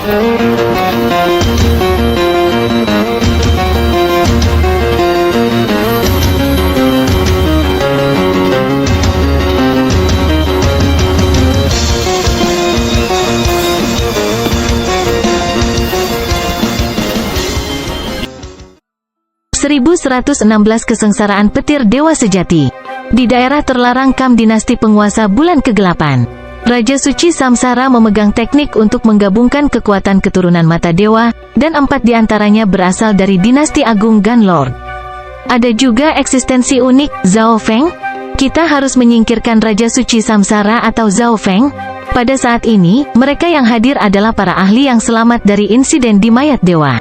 1116 Kesengsaraan Petir Dewa Sejati. Di daerah terlarang Kam dinasti penguasa bulan kegelapan, Raja Suci Samsara memegang teknik untuk menggabungkan kekuatan keturunan mata dewa, dan 4 diantaranya berasal dari dinasti agung Gunlord. Ada juga eksistensi unik, Zhao Feng. Kita harus menyingkirkan Raja Suci Samsara atau Zhao Feng. Pada saat ini, mereka yang hadir adalah para ahli yang selamat dari insiden di mayat dewa.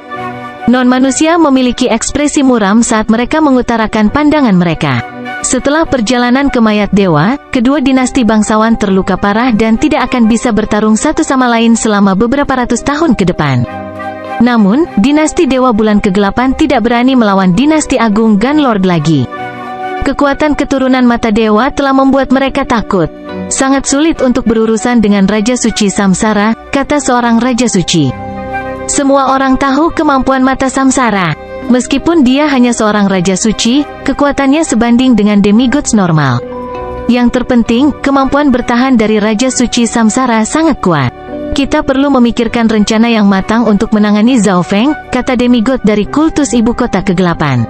Non-manusia memiliki ekspresi muram saat mereka mengutarakan pandangan mereka. Setelah perjalanan ke mayat dewa, kedua dinasti bangsawan terluka parah dan tidak akan bisa bertarung satu sama lain selama beberapa ratus tahun ke depan. Namun, dinasti dewa bulan kegelapan tidak berani melawan dinasti agung Gunlord lagi. Kekuatan keturunan mata dewa telah membuat mereka takut. Sangat sulit untuk berurusan dengan Raja Suci Samsara, kata seorang Raja Suci. Semua orang tahu kemampuan mata Samsara. Meskipun dia hanya seorang Raja Suci, kekuatannya sebanding dengan demigods normal. Yang terpenting, kemampuan bertahan dari Raja Suci Samsara sangat kuat. Kita perlu memikirkan rencana yang matang untuk menangani Zhao Feng, kata demigod dari kultus ibu kota kegelapan.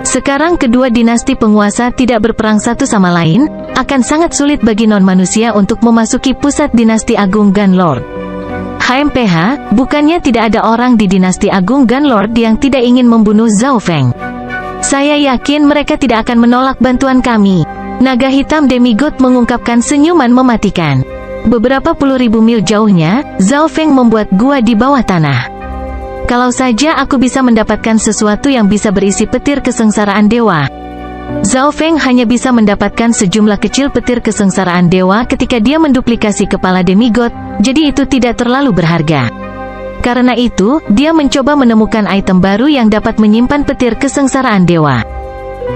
Sekarang kedua dinasti penguasa tidak berperang satu sama lain, akan sangat sulit bagi non-manusia untuk memasuki pusat dinasti agung Gunlord. HMPH, bukannya tidak ada orang di dinasti agung Gunlord yang tidak ingin membunuh Zhao Feng. Saya yakin mereka tidak akan menolak bantuan kami. Naga hitam demigod mengungkapkan senyuman mematikan. Beberapa puluh ribu mil jauhnya, Zhao Feng membuat gua di bawah tanah. Kalau saja aku bisa mendapatkan sesuatu yang bisa berisi petir kesengsaraan dewa. Zhao Feng hanya bisa mendapatkan sejumlah kecil petir kesengsaraan dewa ketika dia menduplikasi kepala demigod, jadi itu tidak terlalu berharga. Karena itu, dia mencoba menemukan item baru yang dapat menyimpan petir kesengsaraan dewa.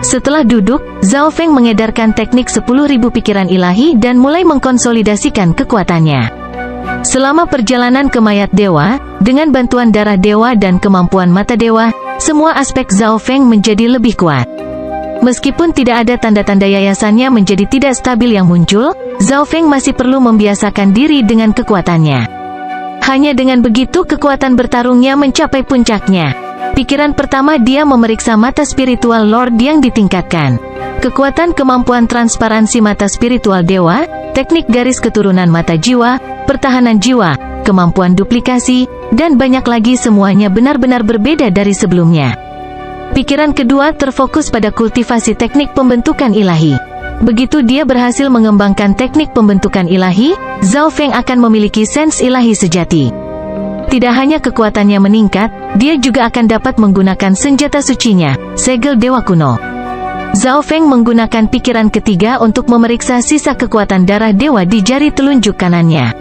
Setelah duduk, Zhao Feng mengedarkan teknik 10.000 pikiran ilahi dan mulai mengkonsolidasikan kekuatannya. Selama perjalanan ke mayat dewa, dengan bantuan darah dewa dan kemampuan mata dewa, semua aspek Zhao Feng menjadi lebih kuat. Meskipun tidak ada tanda-tanda yayasannya menjadi tidak stabil yang muncul, Zhao Feng masih perlu membiasakan diri dengan kekuatannya. Hanya dengan begitu kekuatan bertarungnya mencapai puncaknya. Pikiran pertama dia memeriksa mata spiritual Lord yang ditingkatkan. Kekuatan kemampuan transparansi mata spiritual dewa, teknik garis keturunan mata jiwa, pertahanan jiwa, kemampuan duplikasi, dan banyak lagi semuanya benar-benar berbeda dari sebelumnya. Pikiran kedua terfokus pada kultivasi teknik pembentukan ilahi. Begitu dia berhasil mengembangkan teknik pembentukan ilahi, Zhao Feng akan memiliki sens ilahi sejati. Tidak hanya kekuatannya meningkat, dia juga akan dapat menggunakan senjata sucinya, segel dewa kuno. Zhao Feng menggunakan pikiran ketiga untuk memeriksa sisa kekuatan darah dewa di jari telunjuk kanannya.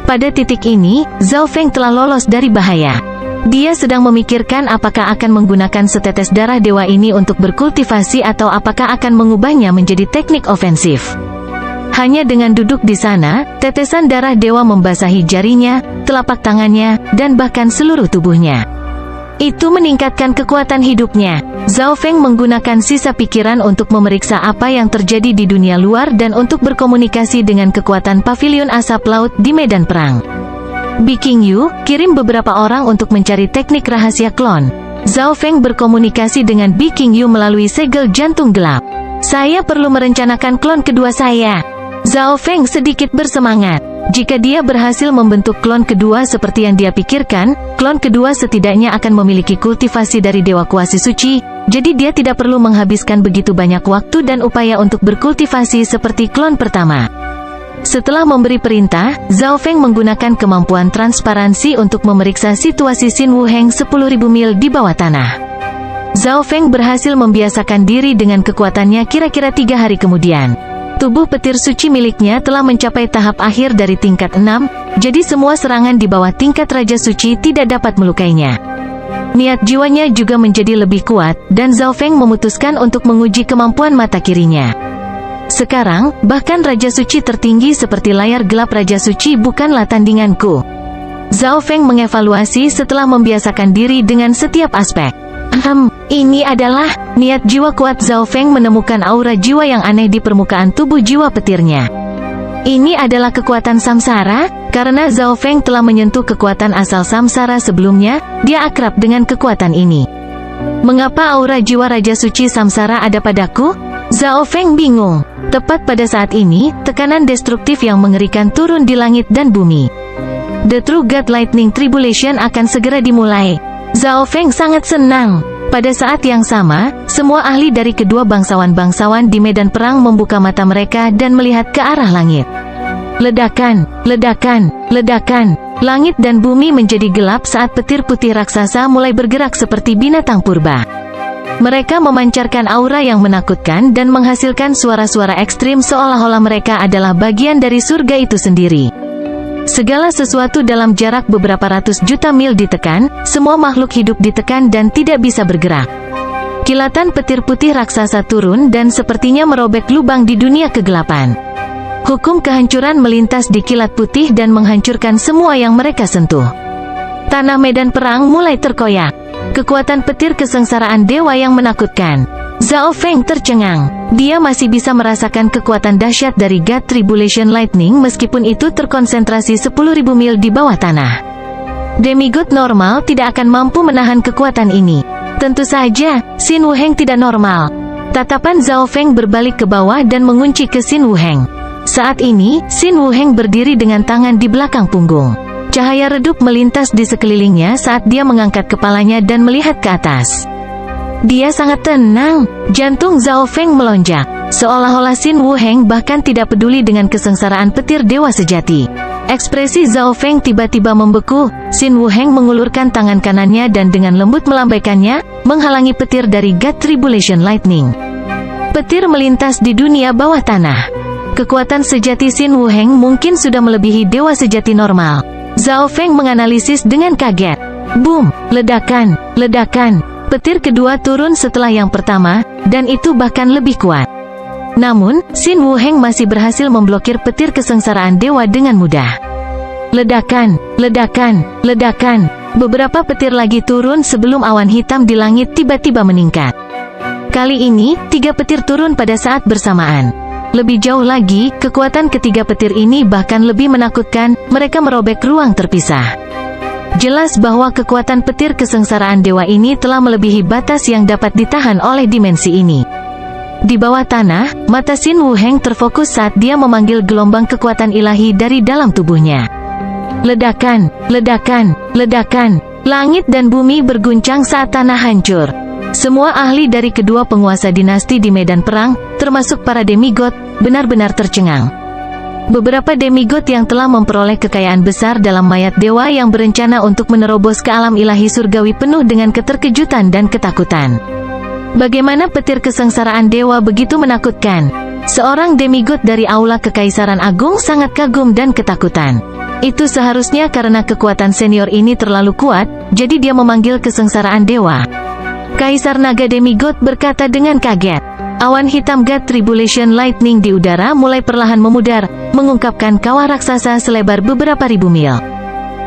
Pada titik ini, Zhao Feng telah lolos dari bahaya. Dia sedang memikirkan apakah akan menggunakan setetes darah dewa ini untuk berkultivasi atau apakah akan mengubahnya menjadi teknik ofensif. Hanya dengan duduk di sana, tetesan darah dewa membasahi jarinya, telapak tangannya, dan bahkan seluruh tubuhnya. Itu meningkatkan kekuatan hidupnya. Zhao Feng menggunakan sisa pikiran untuk memeriksa apa yang terjadi di dunia luar dan untuk berkomunikasi dengan kekuatan pavilion asap laut di medan perang. Biking Yu, kirim beberapa orang untuk mencari teknik rahasia klon. Zhao Feng berkomunikasi dengan Biking Yu melalui segel jantung gelap. Saya perlu merencanakan klon kedua saya. Zhao Feng sedikit bersemangat. Jika dia berhasil membentuk klon kedua seperti yang dia pikirkan, klon kedua setidaknya akan memiliki kultivasi dari Dewa Kuasi Suci, jadi dia tidak perlu menghabiskan begitu banyak waktu dan upaya untuk berkultivasi seperti klon pertama. Setelah memberi perintah, Zhao Feng menggunakan kemampuan transparansi untuk memeriksa situasi Xin Wuheng 10.000 mil di bawah tanah. Zhao Feng berhasil membiasakan diri dengan kekuatannya kira-kira 3 hari kemudian. Tubuh petir suci miliknya telah mencapai tahap akhir dari tingkat 6, jadi semua serangan di bawah tingkat Raja Suci tidak dapat melukainya. Niat jiwanya juga menjadi lebih kuat, dan Zhao Feng memutuskan untuk menguji kemampuan mata kirinya. Sekarang, bahkan Raja Suci tertinggi seperti layar gelap Raja Suci bukanlah tandinganku. Zhao Feng mengevaluasi setelah membiasakan diri dengan setiap aspek. Ini adalah niat jiwa kuat. Zhao Feng menemukan aura jiwa yang aneh di permukaan tubuh jiwa petirnya. Ini adalah kekuatan samsara. Karena Zhao Feng telah menyentuh kekuatan asal samsara sebelumnya, dia akrab dengan kekuatan ini. Mengapa aura jiwa Raja Suci Samsara ada padaku? Zhao Feng bingung. Tepat pada saat ini, tekanan destruktif yang mengerikan turun di langit dan bumi. The True God Lightning Tribulation akan segera dimulai. Zhao Feng sangat senang. Pada saat yang sama, semua ahli dari kedua bangsawan-bangsawan di medan perang membuka mata mereka dan melihat ke arah langit. Ledakan, ledakan, ledakan. Langit dan bumi menjadi gelap saat petir putih raksasa mulai bergerak seperti binatang purba. Mereka memancarkan aura yang menakutkan dan menghasilkan suara-suara ekstrim seolah-olah mereka adalah bagian dari surga itu sendiri. Segala sesuatu dalam jarak beberapa ratus juta mil ditekan, semua makhluk hidup ditekan dan tidak bisa bergerak. Kilatan petir putih raksasa turun dan sepertinya merobek lubang di dunia kegelapan. Hukum kehancuran melintas di kilat putih dan menghancurkan semua yang mereka sentuh. Tanah medan perang mulai terkoyak. Kekuatan petir kesengsaraan dewa yang menakutkan. Zhao Feng tercengang. Dia masih bisa merasakan kekuatan dahsyat dari God Tribulation Lightning meskipun itu terkonsentrasi 10.000 mil di bawah tanah. Demigod normal tidak akan mampu menahan kekuatan ini. Tentu saja, Xin Wuheng tidak normal. Tatapan Zhao Feng berbalik ke bawah dan mengunci ke Xin Wuheng. Saat ini, Xin Wuheng berdiri dengan tangan di belakang punggung. Cahaya redup melintas di sekelilingnya saat dia mengangkat kepalanya dan melihat ke atas. Dia sangat tenang. Jantung Zhao Feng melonjak. Seolah-olah Xin Wuheng bahkan tidak peduli dengan kesengsaraan petir dewa sejati. Ekspresi Zhao Feng tiba-tiba membeku. Xin Wuheng mengulurkan tangan kanannya dan dengan lembut melambaikannya, menghalangi petir dari God Tribulation Lightning. Petir melintas di dunia bawah tanah. Kekuatan sejati Xin Wuheng mungkin sudah melebihi dewa sejati normal. Zhao Feng menganalisis dengan kaget. Boom! Ledakan! Ledakan! Petir kedua turun setelah yang pertama, dan itu bahkan lebih kuat. Namun, Xin Wuheng masih berhasil memblokir petir kesengsaraan dewa dengan mudah. Ledakan! Ledakan! Ledakan! Beberapa petir lagi turun sebelum awan hitam di langit tiba-tiba meningkat. Kali ini, 3 petir turun pada saat bersamaan. Lebih jauh lagi, kekuatan ketiga petir ini bahkan lebih menakutkan, mereka merobek ruang terpisah. Jelas bahwa kekuatan petir kesengsaraan dewa ini telah melebihi batas yang dapat ditahan oleh dimensi ini. Di bawah tanah, mata Xin Wuheng terfokus saat dia memanggil gelombang kekuatan ilahi dari dalam tubuhnya. Ledakan, ledakan, ledakan. Langit dan bumi berguncang saat tanah hancur. Semua ahli dari kedua penguasa dinasti di medan perang, termasuk para demigod, benar-benar tercengang. Beberapa demigod yang telah memperoleh kekayaan besar dalam mayat dewa yang berencana untuk menerobos ke alam ilahi surgawi penuh dengan keterkejutan dan ketakutan. Bagaimana petir kesengsaraan dewa begitu menakutkan? Seorang demigod dari aula kekaisaran agung sangat kagum dan ketakutan. Itu seharusnya karena kekuatan senior ini terlalu kuat, jadi dia memanggil kesengsaraan dewa. Kaisar naga demigod berkata dengan kaget. Awan hitam God Tribulation Lightning di udara mulai perlahan memudar, mengungkapkan kawah raksasa selebar beberapa ribu mil.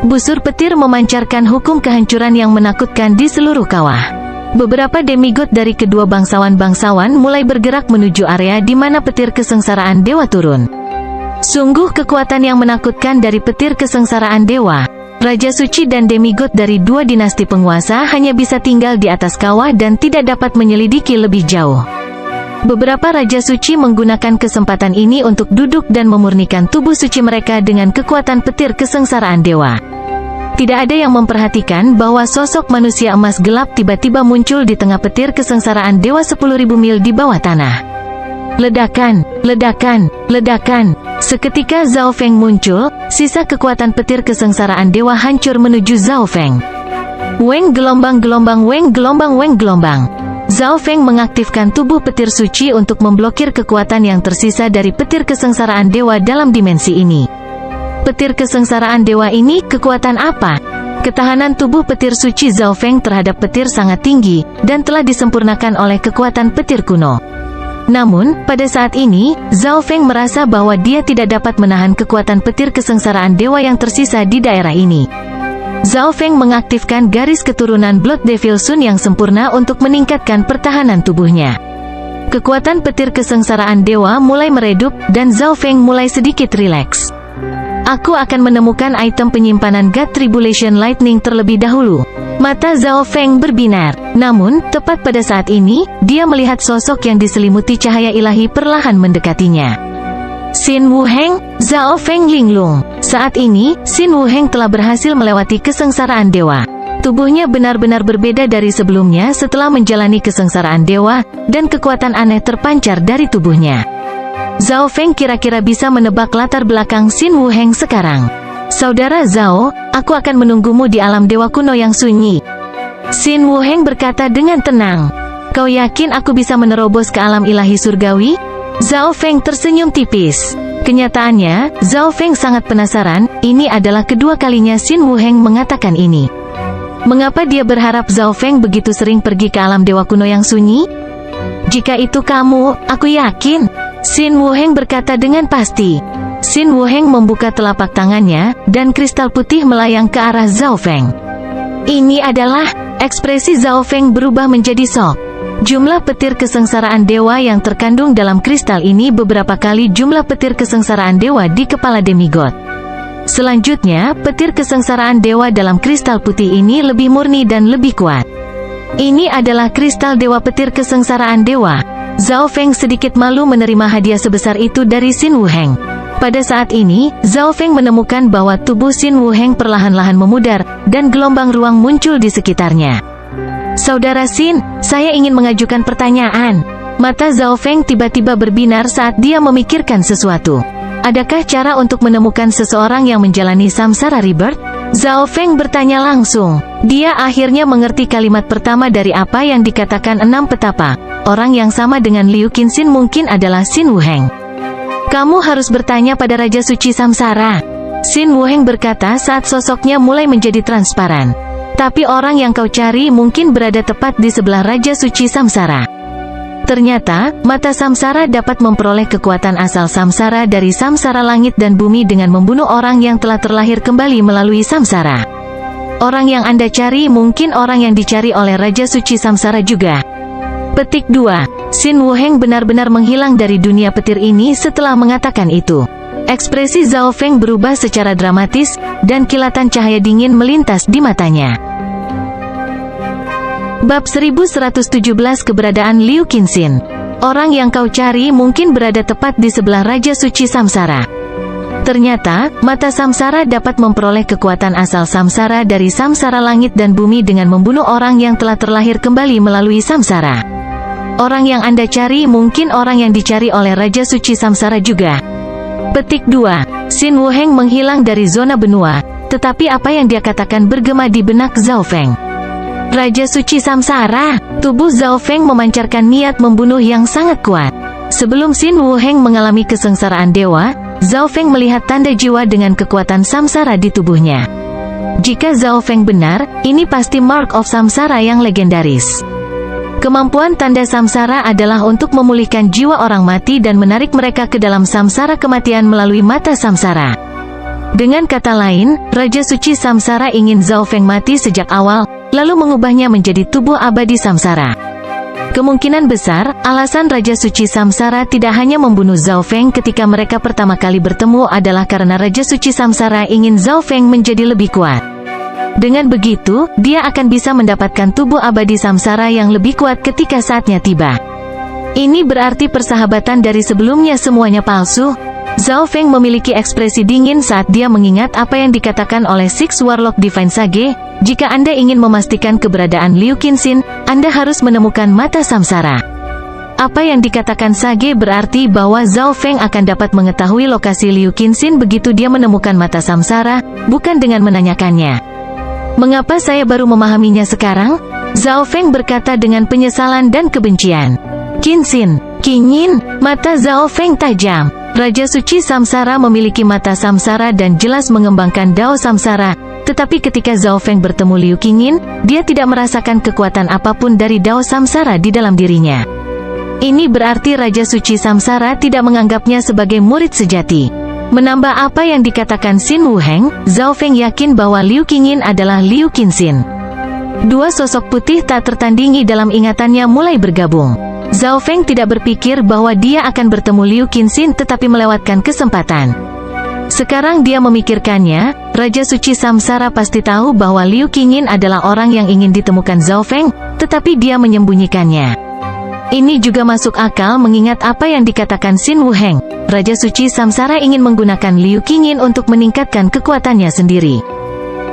Busur petir memancarkan hukum kehancuran yang menakutkan di seluruh kawah. Beberapa demigod dari kedua bangsawan-bangsawan mulai bergerak menuju area di mana petir kesengsaraan dewa turun. Sungguh kekuatan yang menakutkan dari petir kesengsaraan dewa. Raja suci dan demigod dari dua dinasti penguasa hanya bisa tinggal di atas kawah dan tidak dapat menyelidiki lebih jauh. Beberapa raja suci menggunakan kesempatan ini untuk duduk dan memurnikan tubuh suci mereka dengan kekuatan petir kesengsaraan dewa. Tidak ada yang memperhatikan bahwa sosok manusia emas gelap tiba-tiba muncul di tengah petir kesengsaraan dewa 10.000 mil di bawah tanah. Ledakan, ledakan, ledakan. Seketika Zhao Feng muncul, sisa kekuatan petir kesengsaraan dewa hancur menuju Zhao Feng. Weng gelombang gelombang weng gelombang weng gelombang. Zhao Feng mengaktifkan tubuh petir suci untuk memblokir kekuatan yang tersisa dari petir kesengsaraan dewa dalam dimensi ini. Petir kesengsaraan dewa ini kekuatan apa? Ketahanan tubuh petir suci Zhao Feng terhadap petir sangat tinggi, dan telah disempurnakan oleh kekuatan petir kuno. Namun, pada saat ini, Zhao Feng merasa bahwa dia tidak dapat menahan kekuatan petir kesengsaraan dewa yang tersisa di daerah ini. Zhao Feng mengaktifkan garis keturunan Blood Devil Sun yang sempurna untuk meningkatkan pertahanan tubuhnya. Kekuatan petir kesengsaraan dewa mulai meredup, dan Zhao Feng mulai sedikit rileks. Aku akan menemukan item penyimpanan God Tribulation Lightning terlebih dahulu. Mata Zhao Feng berbinar. Namun, tepat pada saat ini, dia melihat sosok yang diselimuti cahaya ilahi perlahan mendekatinya. Xin Wuheng, Zhao Feng linglung. Saat ini, Xin Wuheng telah berhasil melewati kesengsaraan dewa. Tubuhnya benar-benar berbeda dari sebelumnya setelah menjalani kesengsaraan dewa, dan kekuatan aneh terpancar dari tubuhnya. Zhao Feng kira-kira bisa menebak latar belakang Xin Wuheng sekarang. Saudara Zhao, aku akan menunggumu di alam dewa kuno yang sunyi. Xin Wuheng berkata dengan tenang. Kau yakin aku bisa menerobos ke alam ilahi surgawi? Zhao Feng tersenyum tipis. Kenyataannya, Zhao Feng sangat penasaran, ini adalah kedua kalinya Xin Wuheng mengatakan ini. Mengapa dia berharap Zhao Feng begitu sering pergi ke alam dewa kuno yang sunyi? Jika itu kamu, aku yakin. Xin Wuheng berkata dengan pasti. Xin Wuheng membuka telapak tangannya, dan kristal putih melayang ke arah Zhao Feng. Ini adalah, ekspresi Zhao Feng berubah menjadi shock. Jumlah petir kesengsaraan dewa yang terkandung dalam kristal ini beberapa kali jumlah petir kesengsaraan dewa di kepala demigod. Selanjutnya, petir kesengsaraan dewa dalam kristal putih ini lebih murni dan lebih kuat. Ini adalah kristal dewa petir kesengsaraan dewa. Zhao Feng sedikit malu menerima hadiah sebesar itu dari Xin Wuheng. Pada saat ini, Zhao Feng menemukan bahwa tubuh Xin Wuheng perlahan-lahan memudar, dan gelombang ruang muncul di sekitarnya. Saudara Xin, saya ingin mengajukan pertanyaan. Mata Zhao Feng tiba-tiba berbinar saat dia memikirkan sesuatu. Adakah cara untuk menemukan seseorang yang menjalani samsara rebirth? Zhao Feng bertanya langsung. Dia akhirnya mengerti kalimat pertama dari apa yang dikatakan 6 petapa. Orang yang sama dengan Liu Qinxin mungkin adalah Xin Wuheng. Kamu harus bertanya pada Raja Suci Samsara. Xin Wuheng berkata saat sosoknya mulai menjadi transparan. Tapi orang yang kau cari mungkin berada tepat di sebelah Raja Suci Samsara. Ternyata, mata Samsara dapat memperoleh kekuatan asal Samsara dari Samsara langit dan bumi dengan membunuh orang yang telah terlahir kembali melalui Samsara. Orang yang Anda cari mungkin orang yang dicari oleh Raja Suci Samsara juga. Petik 2. Xin Wuheng benar-benar menghilang dari dunia petir ini setelah mengatakan itu. Ekspresi Zhao Feng berubah secara dramatis, dan kilatan cahaya dingin melintas di matanya. Bab 1117 Keberadaan Liu Qinxin. Orang yang kau cari mungkin berada tepat di sebelah Raja Suci Samsara. Ternyata, mata Samsara dapat memperoleh kekuatan asal Samsara dari Samsara langit dan bumi dengan membunuh orang yang telah terlahir kembali melalui Samsara. Orang yang Anda cari mungkin orang yang dicari oleh Raja Suci Samsara juga. Petik 2. Xin Wuheng menghilang dari zona benua, tetapi apa yang dia katakan bergema di benak Zhao Feng. Raja Suci Samsara. Tubuh Zhao Feng memancarkan niat membunuh yang sangat kuat. Sebelum Xin Wuheng mengalami kesengsaraan dewa, Zhao Feng melihat tanda jiwa dengan kekuatan samsara di tubuhnya. Jika Zhao Feng benar, ini pasti Mark of Samsara yang legendaris. Kemampuan tanda samsara adalah untuk memulihkan jiwa orang mati dan menarik mereka ke dalam samsara kematian melalui mata samsara. Dengan kata lain, Raja Suci Samsara ingin Zhao Feng mati sejak awal, lalu mengubahnya menjadi tubuh abadi samsara. Kemungkinan besar, alasan Raja Suci Samsara tidak hanya membunuh Zhao Feng ketika mereka pertama kali bertemu adalah karena Raja Suci Samsara ingin Zhao Feng menjadi lebih kuat. Dengan begitu, dia akan bisa mendapatkan tubuh abadi samsara yang lebih kuat ketika saatnya tiba. Ini berarti persahabatan dari sebelumnya semuanya palsu. Zhao Feng memiliki ekspresi dingin saat dia mengingat apa yang dikatakan oleh Six Warlock Divine Sage. Jika Anda ingin memastikan keberadaan Liu Qinxin, Anda harus menemukan mata samsara. Apa yang dikatakan Sage berarti bahwa Zhao Feng akan dapat mengetahui lokasi Liu Qinxin begitu dia menemukan mata samsara, bukan dengan menanyakannya. Mengapa saya baru memahaminya sekarang? Zhao Feng berkata dengan penyesalan dan kebencian. Qinxin, Qinyin, mata Zhao Feng tajam. Raja Suci Samsara memiliki mata samsara dan jelas mengembangkan Dao Samsara, tetapi ketika Zhao Feng bertemu Liu Qinyin, dia tidak merasakan kekuatan apapun dari Dao Samsara di dalam dirinya. Ini berarti Raja Suci Samsara tidak menganggapnya sebagai murid sejati. Menambah apa yang dikatakan Xin Wuheng, Zhao Feng yakin bahwa Liu Qingyin adalah Liu Qinxin. Dua sosok putih tak tertandingi dalam ingatannya mulai bergabung. Zhao Feng tidak berpikir bahwa dia akan bertemu Liu Qinxin tetapi melewatkan kesempatan. Sekarang dia memikirkannya, Raja Suci Samsara pasti tahu bahwa Liu Qingyin adalah orang yang ingin ditemukan Zhao Feng, tetapi dia menyembunyikannya. Ini juga masuk akal mengingat apa yang dikatakan Xin Wuheng. Raja Suci Samsara ingin menggunakan Liu Qingyin untuk meningkatkan kekuatannya sendiri.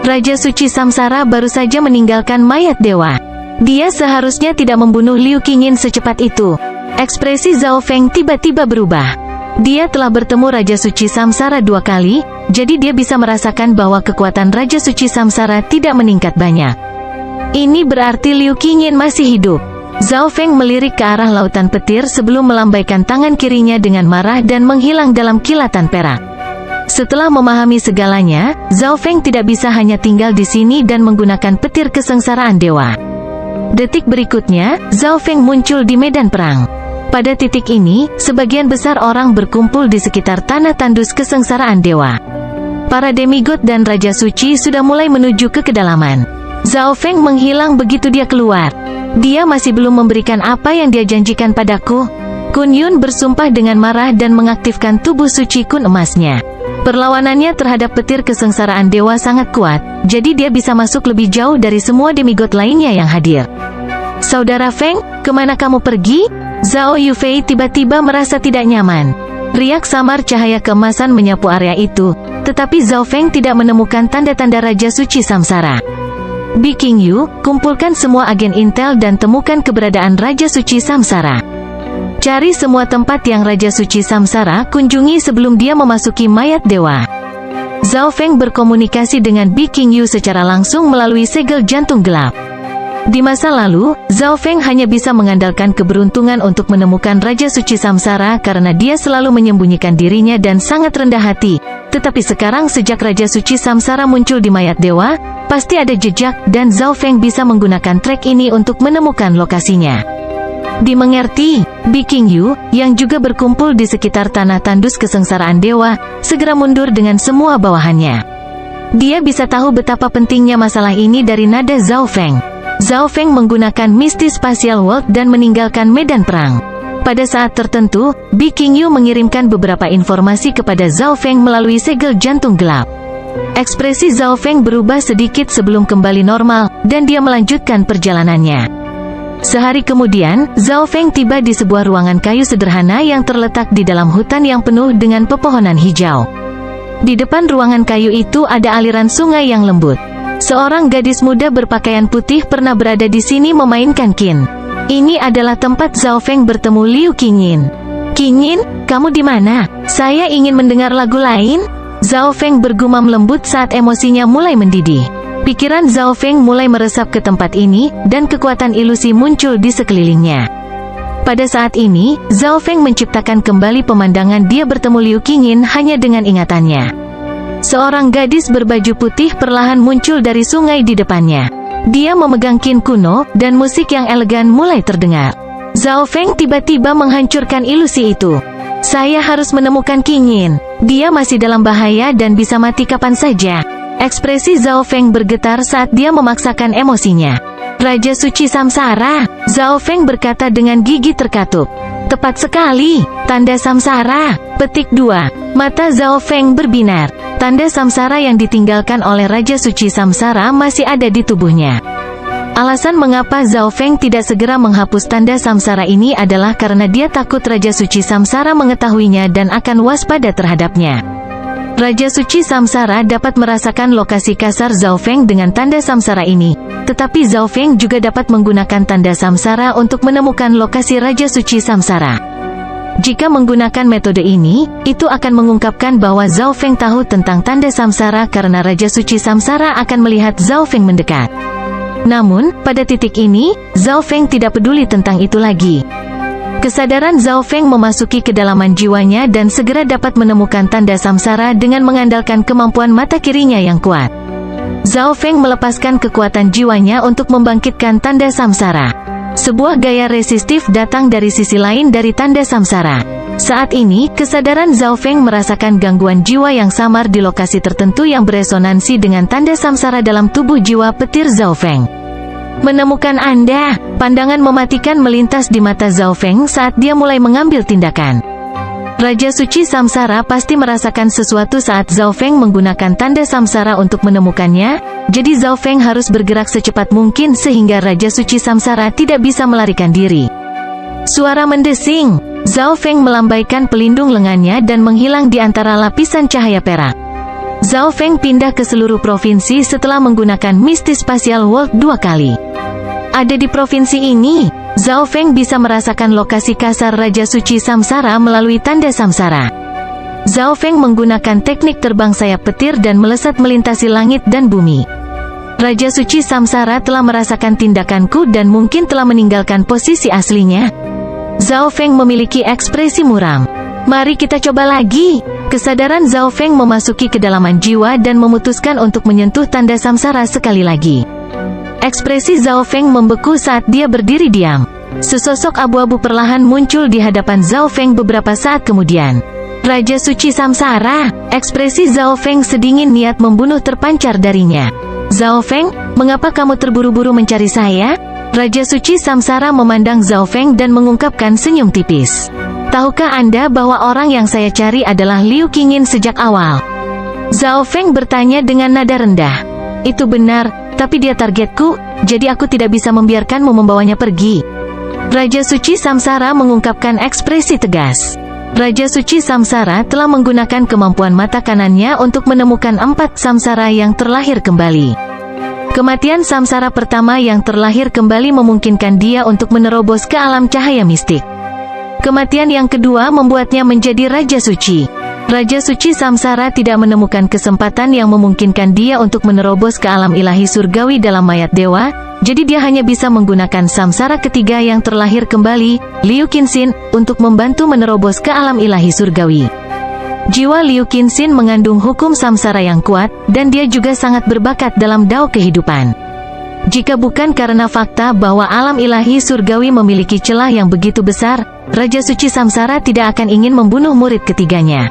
Raja Suci Samsara baru saja meninggalkan mayat dewa. Dia seharusnya tidak membunuh Liu Qingyin secepat itu. Ekspresi Zhao Feng tiba-tiba berubah. Dia telah bertemu Raja Suci Samsara 2 kali, jadi dia bisa merasakan bahwa kekuatan Raja Suci Samsara tidak meningkat banyak. Ini berarti Liu Qingyin masih hidup. Zhao Feng melirik ke arah lautan petir sebelum melambaikan tangan kirinya dengan marah dan menghilang dalam kilatan perak. Setelah memahami segalanya, Zhao Feng tidak bisa hanya tinggal di sini dan menggunakan petir kesengsaraan dewa. Detik berikutnya, Zhao Feng muncul di medan perang. Pada titik ini, sebagian besar orang berkumpul di sekitar tanah tandus kesengsaraan dewa. Para demigod dan Raja Suci sudah mulai menuju ke kedalaman. Zhao Feng menghilang begitu dia keluar. Dia masih belum memberikan apa yang dia janjikan padaku. Kun Yun bersumpah dengan marah dan mengaktifkan tubuh suci kun emasnya. Perlawanannya terhadap petir kesengsaraan dewa sangat kuat, jadi dia bisa masuk lebih jauh dari semua demigod lainnya yang hadir. Saudara Feng, kemana kamu pergi? Zhao Yufei tiba-tiba merasa tidak nyaman. Riak samar cahaya keemasan menyapu area itu, tetapi Zhao Feng tidak menemukan tanda-tanda Raja Suci Samsara. Bi Qingyu, kumpulkan semua agen intel dan temukan keberadaan Raja Suci Samsara. Cari semua tempat yang Raja Suci Samsara kunjungi sebelum dia memasuki mayat dewa. Zhao Feng berkomunikasi dengan Bi Qingyu secara langsung melalui segel jantung gelap. Di masa lalu, Zhao Feng hanya bisa mengandalkan keberuntungan untuk menemukan Raja Suci Samsara karena dia selalu menyembunyikan dirinya dan sangat rendah hati. Tetapi sekarang sejak Raja Suci Samsara muncul di mayat dewa, pasti ada jejak dan Zhao Feng bisa menggunakan trek ini untuk menemukan lokasinya. Dimengerti, Bi Qingyu, yang juga berkumpul di sekitar tanah tandus kesengsaraan dewa, segera mundur dengan semua bawahannya. Dia bisa tahu betapa pentingnya masalah ini dari nada Zhao Feng. Zhao Feng menggunakan Misty Spatial World dan meninggalkan medan perang. Pada saat tertentu, Bi Qingyu mengirimkan beberapa informasi kepada Zhao Feng melalui segel jantung gelap. Ekspresi Zhao Feng berubah sedikit sebelum kembali normal, dan dia melanjutkan perjalanannya. Sehari kemudian, Zhao Feng tiba di sebuah ruangan kayu sederhana yang terletak di dalam hutan yang penuh dengan pepohonan hijau. Di depan ruangan kayu itu ada aliran sungai yang lembut. Seorang gadis muda berpakaian putih pernah berada di sini memainkan qin. Ini adalah tempat Zhao Feng bertemu Liu Qingyin. Qingyin, kamu di mana? Saya ingin mendengar lagu lain. Zhao Feng bergumam lembut saat emosinya mulai mendidih. Pikiran Zhao Feng mulai meresap ke tempat ini, dan kekuatan ilusi muncul di sekelilingnya. Pada saat ini, Zhao Feng menciptakan kembali pemandangan dia bertemu Liu Qingyin hanya dengan ingatannya. Seorang gadis berbaju putih perlahan muncul dari sungai di depannya. Dia memegang qin kuno, dan musik yang elegan mulai terdengar. Zhao Feng tiba-tiba menghancurkan ilusi itu. Saya harus menemukan Qingyin. Dia masih dalam bahaya dan bisa mati kapan saja. Ekspresi Zhao Feng bergetar saat dia memaksakan emosinya. Raja Suci Samsara, Zhao Feng berkata dengan gigi terkatup. Tepat sekali, tanda samsara. Petik 2. Mata Zhao Feng berbinar. Tanda samsara yang ditinggalkan oleh Raja Suci Samsara masih ada di tubuhnya. Alasan mengapa Zhao Feng tidak segera menghapus tanda samsara ini adalah karena dia takut Raja Suci Samsara mengetahuinya dan akan waspada terhadapnya. Raja Suci Samsara dapat merasakan lokasi kasar Zhao Feng dengan tanda samsara ini, tetapi Zhao Feng juga dapat menggunakan tanda samsara untuk menemukan lokasi Raja Suci Samsara. Jika menggunakan metode ini, itu akan mengungkapkan bahwa Zhao Feng tahu tentang tanda samsara karena Raja Suci Samsara akan melihat Zhao Feng mendekat. Namun, pada titik ini, Zhao Feng tidak peduli tentang itu lagi. Kesadaran Zhao Feng memasuki kedalaman jiwanya dan segera dapat menemukan tanda samsara dengan mengandalkan kemampuan mata kirinya yang kuat. Zhao Feng melepaskan kekuatan jiwanya untuk membangkitkan tanda samsara. Sebuah gaya resistif datang dari sisi lain dari tanda samsara. Saat ini, kesadaran Zhao Feng merasakan gangguan jiwa yang samar di lokasi tertentu yang beresonansi dengan tanda samsara dalam tubuh jiwa petir Zhao Feng. Menemukan Anda, pandangan mematikan melintas di mata Zhao Feng saat dia mulai mengambil tindakan. Raja Suci Samsara pasti merasakan sesuatu saat Zhao Feng menggunakan tanda samsara untuk menemukannya, jadi Zhao Feng harus bergerak secepat mungkin sehingga Raja Suci Samsara tidak bisa melarikan diri. Suara mendesing, Zhao Feng melambaikan pelindung lengannya dan menghilang di antara lapisan cahaya perak. Zhao Feng pindah ke seluruh provinsi setelah menggunakan Misty Spatial World 2 kali. Ada di provinsi ini, Zhao Feng bisa merasakan lokasi kasar Raja Suci Samsara melalui tanda samsara. Zhao Feng menggunakan teknik terbang sayap petir dan melesat melintasi langit dan bumi. Raja Suci Samsara telah merasakan tindakanku dan mungkin telah meninggalkan posisi aslinya. Zhao Feng memiliki ekspresi muram. Mari kita coba lagi. Kesadaran Zhao Feng memasuki kedalaman jiwa dan memutuskan untuk menyentuh tanda samsara sekali lagi. Ekspresi Zhao Feng membeku saat dia berdiri diam. Sesosok abu-abu perlahan muncul di hadapan Zhao Feng beberapa saat kemudian. Raja Suci Samsara, ekspresi Zhao Feng sedingin niat membunuh terpancar darinya. Zhao Feng, mengapa kamu terburu-buru mencari saya? Raja Suci Samsara memandang Zhao Feng dan mengungkapkan senyum tipis. Tahukah Anda bahwa orang yang saya cari adalah Liu Qingyin sejak awal? Zhao Feng bertanya dengan nada rendah. Itu benar. Tapi dia targetku, jadi aku tidak bisa membiarkanmu membawanya pergi. Raja Suci Samsara mengungkapkan ekspresi tegas. Raja Suci Samsara telah menggunakan kemampuan mata kanannya untuk menemukan 4 samsara yang terlahir kembali. Kematian samsara pertama yang terlahir kembali memungkinkan dia untuk menerobos ke alam cahaya mistik. Kematian yang kedua membuatnya menjadi Raja Suci. Raja Suci Samsara tidak menemukan kesempatan yang memungkinkan dia untuk menerobos ke alam ilahi surgawi dalam mayat dewa, jadi dia hanya bisa menggunakan samsara ketiga yang terlahir kembali, Liu Qingyin, untuk membantu menerobos ke alam ilahi surgawi. Jiwa Liu Qingyin mengandung hukum samsara yang kuat, dan dia juga sangat berbakat dalam dao kehidupan. Jika bukan karena fakta bahwa alam ilahi surgawi memiliki celah yang begitu besar, Raja Suci Samsara tidak akan ingin membunuh murid ketiganya.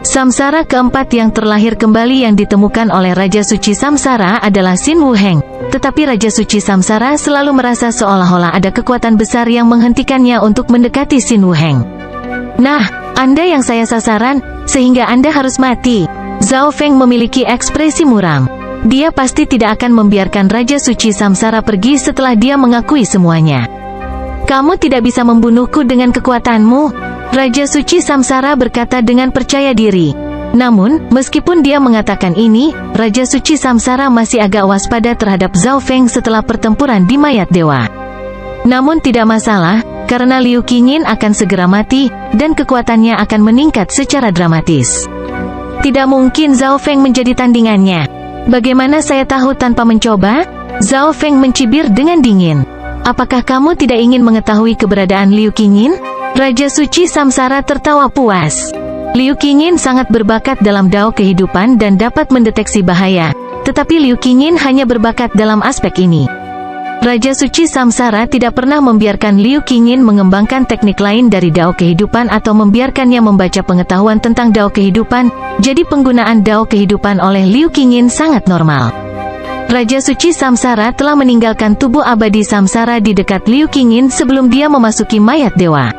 Samsara keempat yang terlahir kembali yang ditemukan oleh Raja Suci Samsara adalah Xin Wuheng, tetapi Raja Suci Samsara selalu merasa seolah-olah ada kekuatan besar yang menghentikannya untuk mendekati Xin Wuheng. Nah, Anda yang saya sasaran, sehingga Anda harus mati. Zhao Feng memiliki ekspresi muram. Dia pasti tidak akan membiarkan Raja Suci Samsara pergi setelah dia mengakui semuanya. Kamu tidak bisa membunuhku dengan kekuatanmu. Raja Suci Samsara berkata dengan percaya diri. Namun, meskipun dia mengatakan ini, Raja Suci Samsara masih agak waspada terhadap Zhao Feng setelah pertempuran di mayat dewa. Namun tidak masalah, karena Liu Qingyin akan segera mati, dan kekuatannya akan meningkat secara dramatis. Tidak mungkin Zhao Feng menjadi tandingannya. Bagaimana saya tahu tanpa mencoba? Zhao Feng mencibir dengan dingin. Apakah kamu tidak ingin mengetahui keberadaan Liu Qingyin? Raja Suci Samsara tertawa puas. Liu Qingyin sangat berbakat dalam dao kehidupan dan dapat mendeteksi bahaya, tetapi Liu Qingyin hanya berbakat dalam aspek ini. Raja Suci Samsara tidak pernah membiarkan Liu Qingyin mengembangkan teknik lain dari dao kehidupan atau membiarkannya membaca pengetahuan tentang dao kehidupan, jadi penggunaan dao kehidupan oleh Liu Qingyin sangat normal. Raja Suci Samsara telah meninggalkan tubuh abadi samsara di dekat Liu Qingyin sebelum dia memasuki mayat dewa.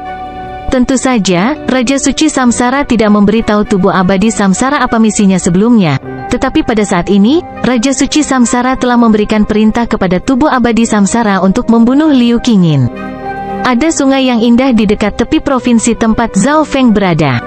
Tentu saja, Raja Suci Samsara tidak memberitahu tubuh abadi samsara apa misinya sebelumnya. Tetapi pada saat ini, Raja Suci Samsara telah memberikan perintah kepada tubuh abadi samsara untuk membunuh Liu Qingyin. Ada sungai yang indah di dekat tepi provinsi tempat Zhao Feng berada.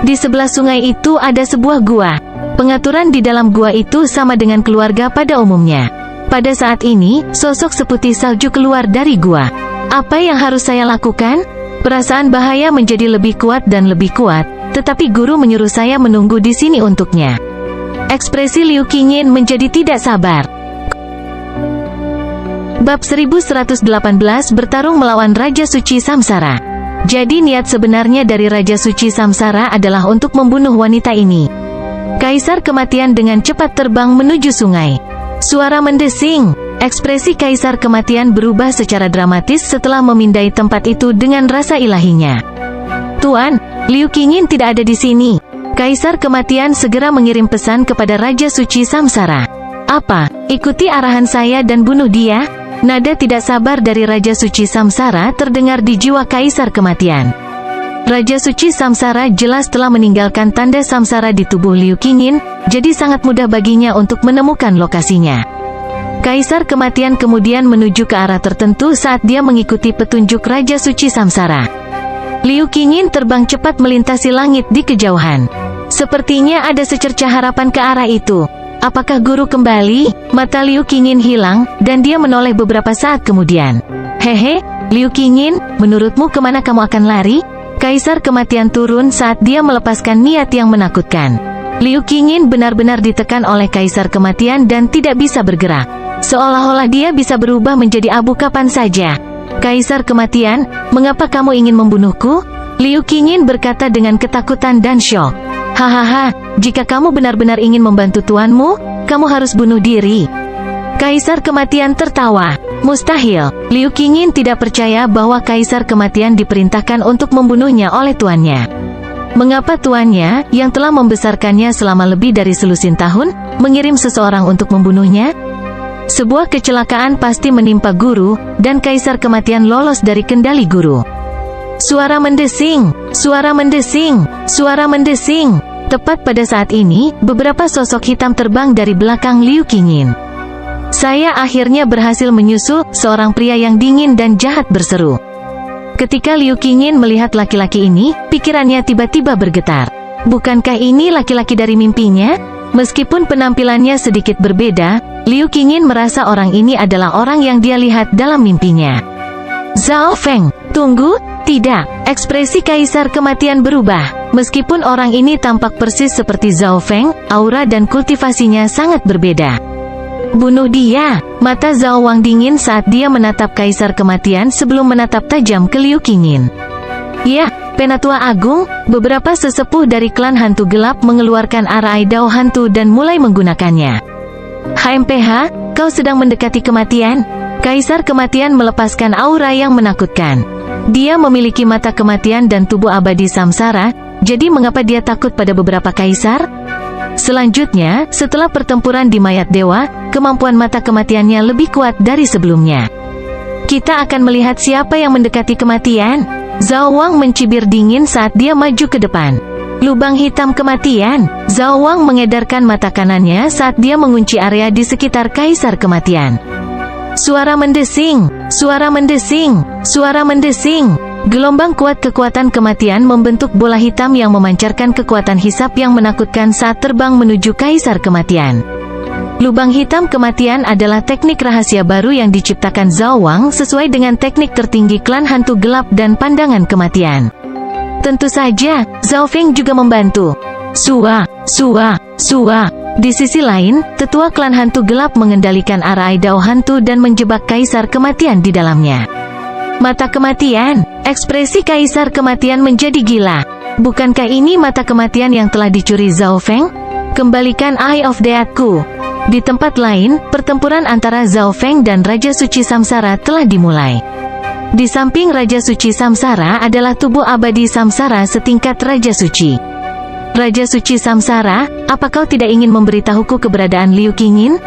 Di sebelah sungai itu ada sebuah gua. Pengaturan di dalam gua itu sama dengan keluarga pada umumnya. Pada saat ini, sosok seputih salju keluar dari gua. Apa yang harus saya lakukan? Perasaan bahaya menjadi lebih kuat dan lebih kuat, tetapi guru menyuruh saya menunggu di sini untuknya. Ekspresi Liu Qingyin menjadi tidak sabar. Bab 1118 bertarung melawan Raja Suci Samsara. Jadi niat sebenarnya dari Raja Suci Samsara adalah untuk membunuh wanita ini. Kaisar Kematian dengan cepat terbang menuju sungai. Suara mendesing. Ekspresi Kaisar Kematian berubah secara dramatis setelah memindai tempat itu dengan rasa ilahinya. "Tuan, Liu Qingyin tidak ada di sini." Kaisar Kematian segera mengirim pesan kepada Raja Suci Samsara. "Apa? Ikuti arahan saya dan bunuh dia?" Nada tidak sabar dari Raja Suci Samsara terdengar di jiwa Kaisar Kematian. Raja Suci Samsara jelas telah meninggalkan tanda samsara di tubuh Liu Qingyin, jadi sangat mudah baginya untuk menemukan lokasinya. Kaisar Kematian kemudian menuju ke arah tertentu saat dia mengikuti petunjuk Raja Suci Samsara. Liu Qingyin terbang cepat melintasi langit di kejauhan. Sepertinya ada secercah harapan ke arah itu. Apakah guru kembali? Mata Liu Qingyin hilang, dan dia menoleh beberapa saat kemudian. "Hehe, Liu Qingyin, menurutmu kemana kamu akan lari?" Kaisar Kematian turun saat dia melepaskan niat yang menakutkan. Liu Qingyin benar-benar ditekan oleh Kaisar Kematian dan tidak bisa bergerak. Seolah-olah dia bisa berubah menjadi abu kapan saja. "Kaisar Kematian, mengapa kamu ingin membunuhku?" Liu Qingyin berkata dengan ketakutan dan syok. "Hahaha, jika kamu benar-benar ingin membantu tuanmu, kamu harus bunuh diri." Kaisar Kematian tertawa. Mustahil, Liu Qingyin tidak percaya bahwa Kaisar Kematian diperintahkan untuk membunuhnya oleh tuannya. Mengapa tuannya, yang telah membesarkannya selama lebih dari selusin tahun, mengirim seseorang untuk membunuhnya? Sebuah kecelakaan pasti menimpa guru, dan Kaisar Kematian lolos dari kendali guru. Suara mendesing, suara mendesing, suara mendesing. Tepat pada saat ini, beberapa sosok hitam terbang dari belakang Liu Qingyin. "Saya akhirnya berhasil menyusul," seorang pria yang dingin dan jahat berseru. Ketika Liu Qingyin melihat laki-laki ini, pikirannya tiba-tiba bergetar. Bukankah ini laki-laki dari mimpinya? Meskipun penampilannya sedikit berbeda, Liu Qingyin merasa orang ini adalah orang yang dia lihat dalam mimpinya. "Zhao Feng, tunggu!" Tidak, ekspresi Kaisar Kematian berubah. Meskipun orang ini tampak persis seperti Zhao Feng, aura dan kultivasinya sangat berbeda. "Bunuh dia!" Mata Zhao Wang dingin saat dia menatap Kaisar Kematian sebelum menatap tajam ke Liu Qingyin. "Ya, Penatua Agung," beberapa sesepuh dari klan hantu gelap mengeluarkan arai dao hantu dan mulai menggunakannya. "HMPH, kau sedang mendekati kematian?" Kaisar Kematian melepaskan aura yang menakutkan. Dia memiliki mata kematian dan tubuh abadi samsara, jadi mengapa dia takut pada beberapa kaisar? Selanjutnya, setelah pertempuran di mayat dewa, kemampuan mata kematiannya lebih kuat dari sebelumnya. "Kita akan melihat siapa yang mendekati kematian." Zhao Wang mencibir dingin saat dia maju ke depan. "Lubang hitam kematian." Zhao Wang mengedarkan mata kanannya saat dia mengunci area di sekitar Kaisar Kematian. Suara mendesing, suara mendesing, suara mendesing. Gelombang kuat kekuatan kematian membentuk bola hitam yang memancarkan kekuatan hisap yang menakutkan saat terbang menuju Kaisar Kematian. Lubang hitam kematian adalah teknik rahasia baru yang diciptakan Zhao Wang sesuai dengan teknik tertinggi klan hantu gelap dan pandangan kematian. Tentu saja, Zhao Feng juga membantu. Sua, sua, sua. Di sisi lain, tetua klan hantu gelap mengendalikan arai dao hantu dan menjebak Kaisar Kematian di dalamnya. Mata kematian, ekspresi Kaisar Kematian menjadi gila. Bukankah ini mata kematian yang telah dicuri Zhao Feng? Kembalikan Eye of Death-ku. Di tempat lain, pertempuran antara Zhao Feng dan Raja Suci Samsara telah dimulai. Di samping Raja Suci Samsara adalah tubuh abadi Samsara setingkat Raja Suci. Raja Suci Samsara, apa kau tidak ingin memberitahuku keberadaan Liu Qingyin?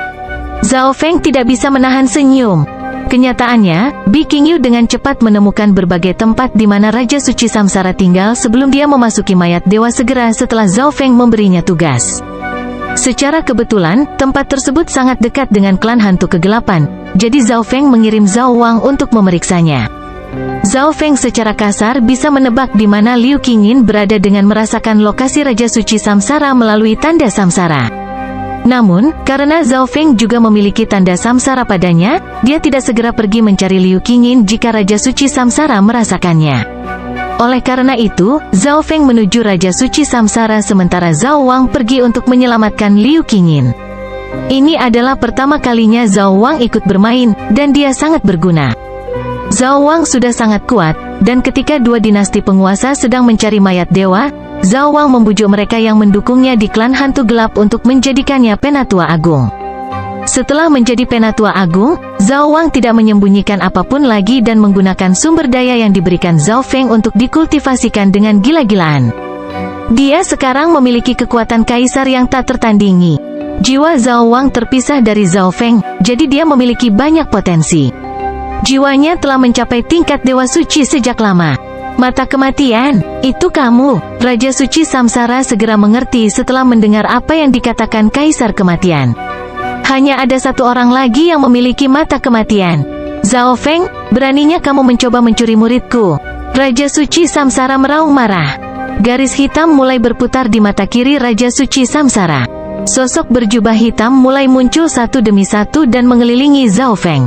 Zhao Feng tidak bisa menahan senyum. Kenyataannya, Bi Qingyu dengan cepat menemukan berbagai tempat di mana Raja Suci Samsara tinggal sebelum dia memasuki mayat dewa segera setelah Zhao Feng memberinya tugas. Secara kebetulan, tempat tersebut sangat dekat dengan klan hantu kegelapan, jadi Zhao Feng mengirim Zhao Wang untuk memeriksanya. Zhao Feng secara kasar bisa menebak di mana Liu Qingyin berada dengan merasakan lokasi Raja Suci Samsara melalui tanda samsara. Namun, karena Zhao Feng juga memiliki tanda samsara padanya, dia tidak segera pergi mencari Liu Qingyin jika Raja Suci Samsara merasakannya. Oleh karena itu, Zhao Feng menuju Raja Suci Samsara sementara Zhao Wang pergi untuk menyelamatkan Liu Qingyin. Ini adalah pertama kalinya Zhao Wang ikut bermain, dan dia sangat berguna. Zhao Wang sudah sangat kuat, dan ketika dua dinasti penguasa sedang mencari mayat dewa, Zhao Wang membujuk mereka yang mendukungnya di klan hantu gelap untuk menjadikannya Penatua Agung. Setelah menjadi Penatua Agung, Zhao Wang tidak menyembunyikan apapun lagi dan menggunakan sumber daya yang diberikan Zhao Feng untuk dikultivasikan dengan gila-gilaan. Dia sekarang memiliki kekuatan kaisar yang tak tertandingi. Jiwa Zhao Wang terpisah dari Zhao Feng, jadi dia memiliki banyak potensi. Jiwanya telah mencapai tingkat Dewa Suci sejak lama. Mata kematian, itu kamu. Raja Suci Samsara segera mengerti setelah mendengar apa yang dikatakan Kaisar Kematian. Hanya ada satu orang lagi yang memiliki mata kematian. Zhao Feng, beraninya kamu mencoba mencuri muridku. Raja Suci Samsara meraung marah. Garis hitam mulai berputar di mata kiri Raja Suci Samsara. Sosok berjubah hitam mulai muncul satu demi satu dan mengelilingi Zhao Feng.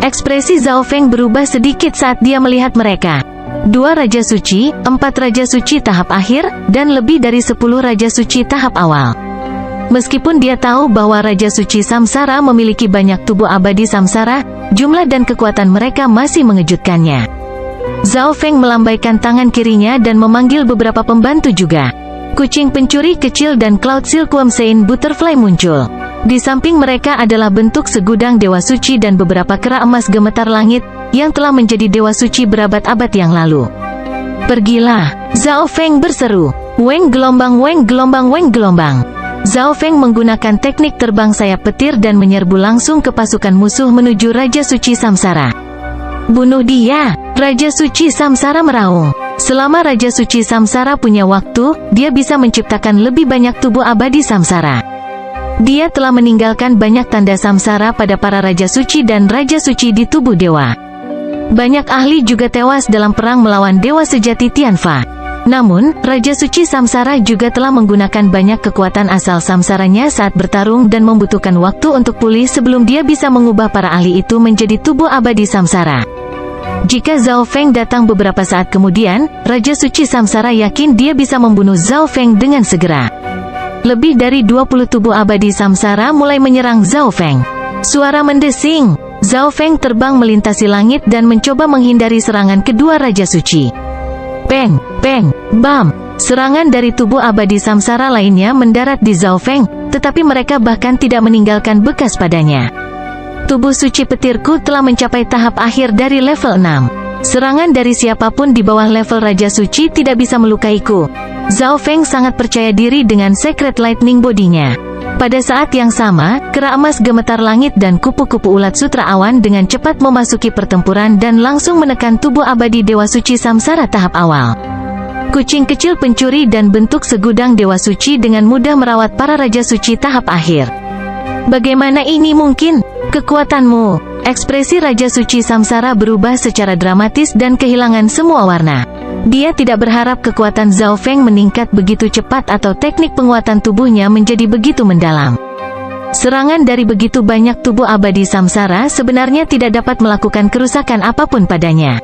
Ekspresi Zhao Feng berubah sedikit saat dia melihat mereka. 2 Raja Suci, 4 Raja Suci tahap akhir, dan lebih dari 10 Raja Suci tahap awal. Meskipun dia tahu bahwa Raja Suci Samsara memiliki banyak tubuh abadi Samsara, jumlah dan kekuatan mereka masih mengejutkannya. Zhao Feng melambaikan tangan kirinya dan memanggil beberapa pembantu juga. Kucing pencuri kecil dan Cloud Silkworm Saint Butterfly muncul. Di samping mereka adalah bentuk segudang Dewa Suci dan beberapa kera emas gemetar langit, yang telah menjadi Dewa Suci berabad-abad yang lalu. Pergilah, Zhao Feng berseru. Weng gelombang, weng gelombang, weng gelombang. Zhao Feng menggunakan teknik terbang sayap petir dan menyerbu langsung ke pasukan musuh menuju Raja Suci Samsara. Bunuh dia, Raja Suci Samsara meraung. Selama Raja Suci Samsara punya waktu, dia bisa menciptakan lebih banyak tubuh abadi Samsara. Dia telah meninggalkan banyak tanda Samsara pada para Raja Suci dan Raja Suci di tubuh dewa. Banyak ahli juga tewas dalam perang melawan Dewa Sejati Tianfa. Namun, Raja Suci Samsara juga telah menggunakan banyak kekuatan asal samsaranya saat bertarung dan membutuhkan waktu untuk pulih sebelum dia bisa mengubah para ahli itu menjadi tubuh abadi Samsara. Jika Zhao Feng datang beberapa saat kemudian, Raja Suci Samsara yakin dia bisa membunuh Zhao Feng dengan segera. Lebih dari 20 tubuh abadi Samsara mulai menyerang Zhao Feng. Suara mendesing. Zhao Feng terbang melintasi langit dan mencoba menghindari serangan kedua Raja Suci. Peng, peng, bam. Serangan dari tubuh abadi Samsara lainnya mendarat di Zhao Feng, tetapi mereka bahkan tidak meninggalkan bekas padanya. Tubuh suci petirku telah mencapai tahap akhir dari level 6. Serangan dari siapapun di bawah level Raja Suci tidak bisa melukaiku. Zhao Feng sangat percaya diri dengan Secret Lightning Body-nya. Pada saat yang sama, kera emas gemetar langit dan kupu-kupu ulat sutra awan dengan cepat memasuki pertempuran dan langsung menekan tubuh abadi Dewa Suci Samsara tahap awal. Kucing kecil pencuri dan bentuk segudang Dewa Suci dengan mudah merawat para Raja Suci tahap akhir. Bagaimana ini mungkin? Kekuatanmu. Ekspresi Raja Suci Samsara berubah secara dramatis dan kehilangan semua warna. Dia tidak berharap kekuatan Zhao Feng meningkat begitu cepat atau teknik penguatan tubuhnya menjadi begitu mendalam. Serangan dari begitu banyak tubuh abadi Samsara sebenarnya tidak dapat melakukan kerusakan apapun padanya.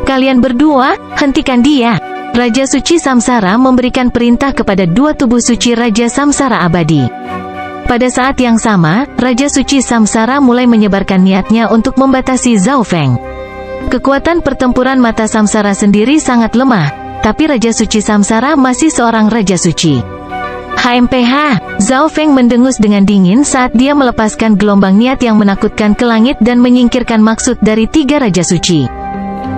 Kalian berdua, hentikan dia. Raja Suci Samsara memberikan perintah kepada 2 tubuh suci Raja Samsara abadi. Pada saat yang sama, Raja Suci Samsara mulai menyebarkan niatnya untuk membatasi Zhao Feng. Kekuatan pertempuran mata Samsara sendiri sangat lemah, tapi Raja Suci Samsara masih seorang Raja Suci. HMPH, Zhao Feng mendengus dengan dingin saat dia melepaskan gelombang niat yang menakutkan ke langit dan menyingkirkan maksud dari 3 Raja Suci.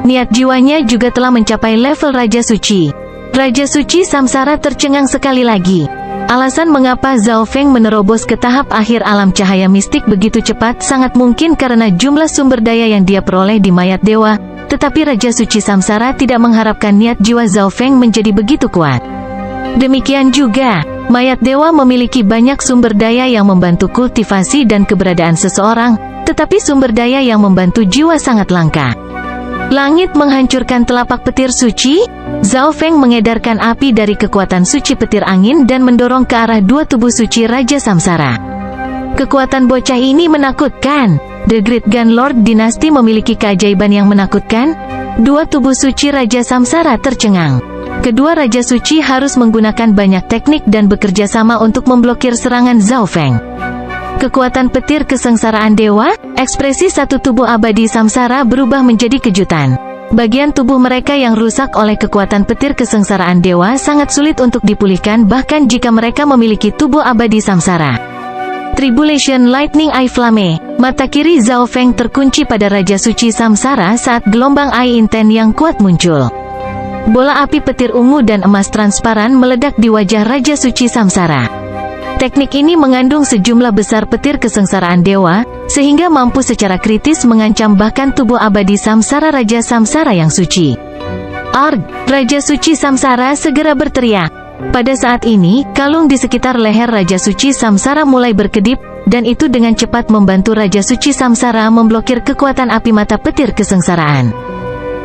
Niat jiwanya juga telah mencapai level Raja Suci. Raja Suci Samsara tercengang sekali lagi. Alasan mengapa Zhao Feng menerobos ke tahap akhir alam cahaya mistik begitu cepat sangat mungkin karena jumlah sumber daya yang dia peroleh di mayat dewa, tetapi Raja Suci Samsara tidak mengharapkan niat jiwa Zhao Feng menjadi begitu kuat. Demikian juga, mayat dewa memiliki banyak sumber daya yang membantu kultivasi dan keberadaan seseorang, tetapi sumber daya yang membantu jiwa sangat langka. Langit menghancurkan telapak petir suci. Zhao Feng mengedarkan api dari kekuatan suci petir angin dan mendorong ke arah 2 tubuh suci Raja Samsara. Kekuatan bocah ini menakutkan. The Great Gun Lord dinasti memiliki keajaiban yang menakutkan. 2 tubuh suci Raja Samsara tercengang. Kedua Raja Suci harus menggunakan banyak teknik dan bekerja sama untuk memblokir serangan Zhao Feng. Kekuatan petir kesengsaraan dewa, ekspresi 1 tubuh abadi Samsara berubah menjadi kejutan. Bagian tubuh mereka yang rusak oleh kekuatan petir kesengsaraan dewa sangat sulit untuk dipulihkan bahkan jika mereka memiliki tubuh abadi Samsara. Tribulation Lightning Eye Flame. Mata kiri Zhao Feng terkunci pada Raja Suci Samsara saat gelombang Eye Inten yang kuat muncul. Bola api petir ungu dan emas transparan meledak di wajah Raja Suci Samsara. Teknik ini mengandung sejumlah besar petir kesengsaraan dewa, sehingga mampu secara kritis mengancam bahkan tubuh abadi Samsara Raja Samsara yang suci. Arg! Raja Suci Samsara segera berteriak. Pada saat ini, kalung di sekitar leher Raja Suci Samsara mulai berkedip, dan itu dengan cepat membantu Raja Suci Samsara memblokir kekuatan api mata petir kesengsaraan.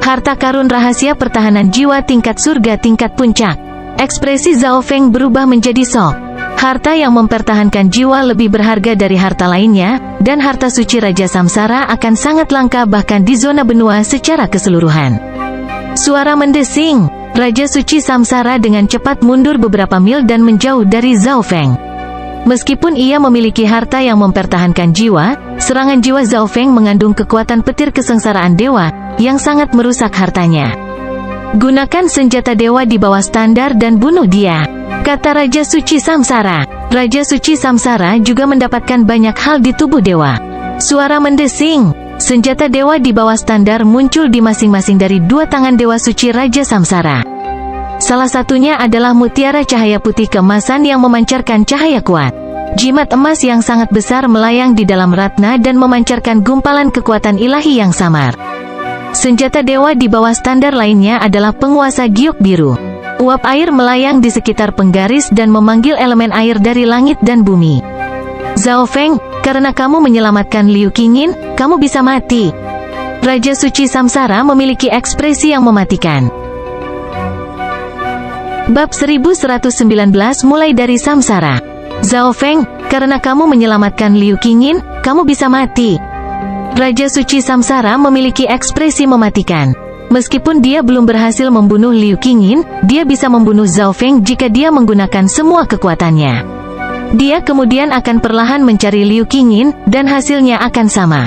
Harta karun rahasia pertahanan jiwa tingkat surga tingkat puncak. Ekspresi Zhao Feng berubah menjadi shock. Harta yang mempertahankan jiwa lebih berharga dari harta lainnya, dan harta suci Raja Samsara akan sangat langka bahkan di zona benua secara keseluruhan. Suara mendesing. Raja Suci Samsara dengan cepat mundur beberapa mil dan menjauh dari Zhao Feng. Meskipun ia memiliki harta yang mempertahankan jiwa, serangan jiwa Zhao Feng mengandung kekuatan petir kesengsaraan dewa, yang sangat merusak hartanya. Gunakan senjata dewa di bawah standar dan bunuh dia, kata Raja Suci Samsara. Raja Suci Samsara juga mendapatkan banyak hal di tubuh dewa. Suara mendesing. Senjata dewa di bawah standar muncul di masing-masing dari dua tangan dewa suci Raja Samsara. Salah satunya adalah mutiara cahaya putih keemasan yang memancarkan cahaya kuat. Jimat emas yang sangat besar melayang di dalam ratna dan memancarkan gumpalan kekuatan ilahi yang samar. Senjata dewa di bawah standar lainnya adalah penguasa giok biru. Uap air melayang di sekitar penggaris dan memanggil elemen air dari langit dan bumi. Zhao Feng, karena kamu menyelamatkan Liu Qingyin, kamu bisa mati. Raja Suci Samsara memiliki ekspresi yang mematikan. Bab 1119 mulai dari Samsara. Zhao Feng, karena kamu menyelamatkan Liu Qingyin, kamu bisa mati. Raja Suci Samsara memiliki ekspresi mematikan. Meskipun dia belum berhasil membunuh Liu Qingyin, dia bisa membunuh Zhao Feng jika dia menggunakan semua kekuatannya. Dia kemudian akan perlahan mencari Liu Qingyin, dan hasilnya akan sama.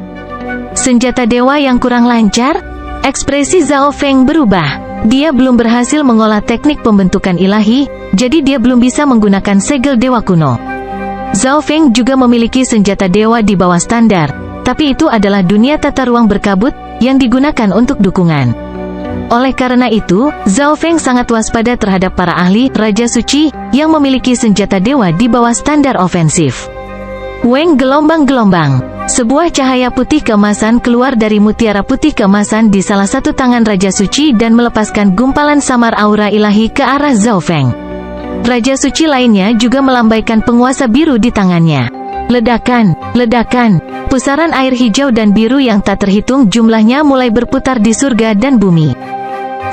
Senjata dewa yang kurang lancar? Ekspresi Zhao Feng berubah. Dia belum berhasil mengolah teknik pembentukan ilahi, jadi dia belum bisa menggunakan segel dewa kuno. Zhao Feng juga memiliki senjata dewa di bawah standar, tapi itu adalah dunia tata ruang berkabut, yang digunakan untuk dukungan. Oleh karena itu, Zhao Feng sangat waspada terhadap para ahli Raja Suci yang memiliki senjata dewa di bawah standar ofensif. Weng gelombang-gelombang. Sebuah cahaya putih keemasan keluar dari mutiara putih keemasan di salah satu tangan Raja Suci dan melepaskan gumpalan samar aura ilahi ke arah Zhao Feng. Raja Suci lainnya juga melambaikan penguasa biru di tangannya. Ledakan, ledakan. Pusaran air hijau dan biru yang tak terhitung jumlahnya mulai berputar di surga dan bumi.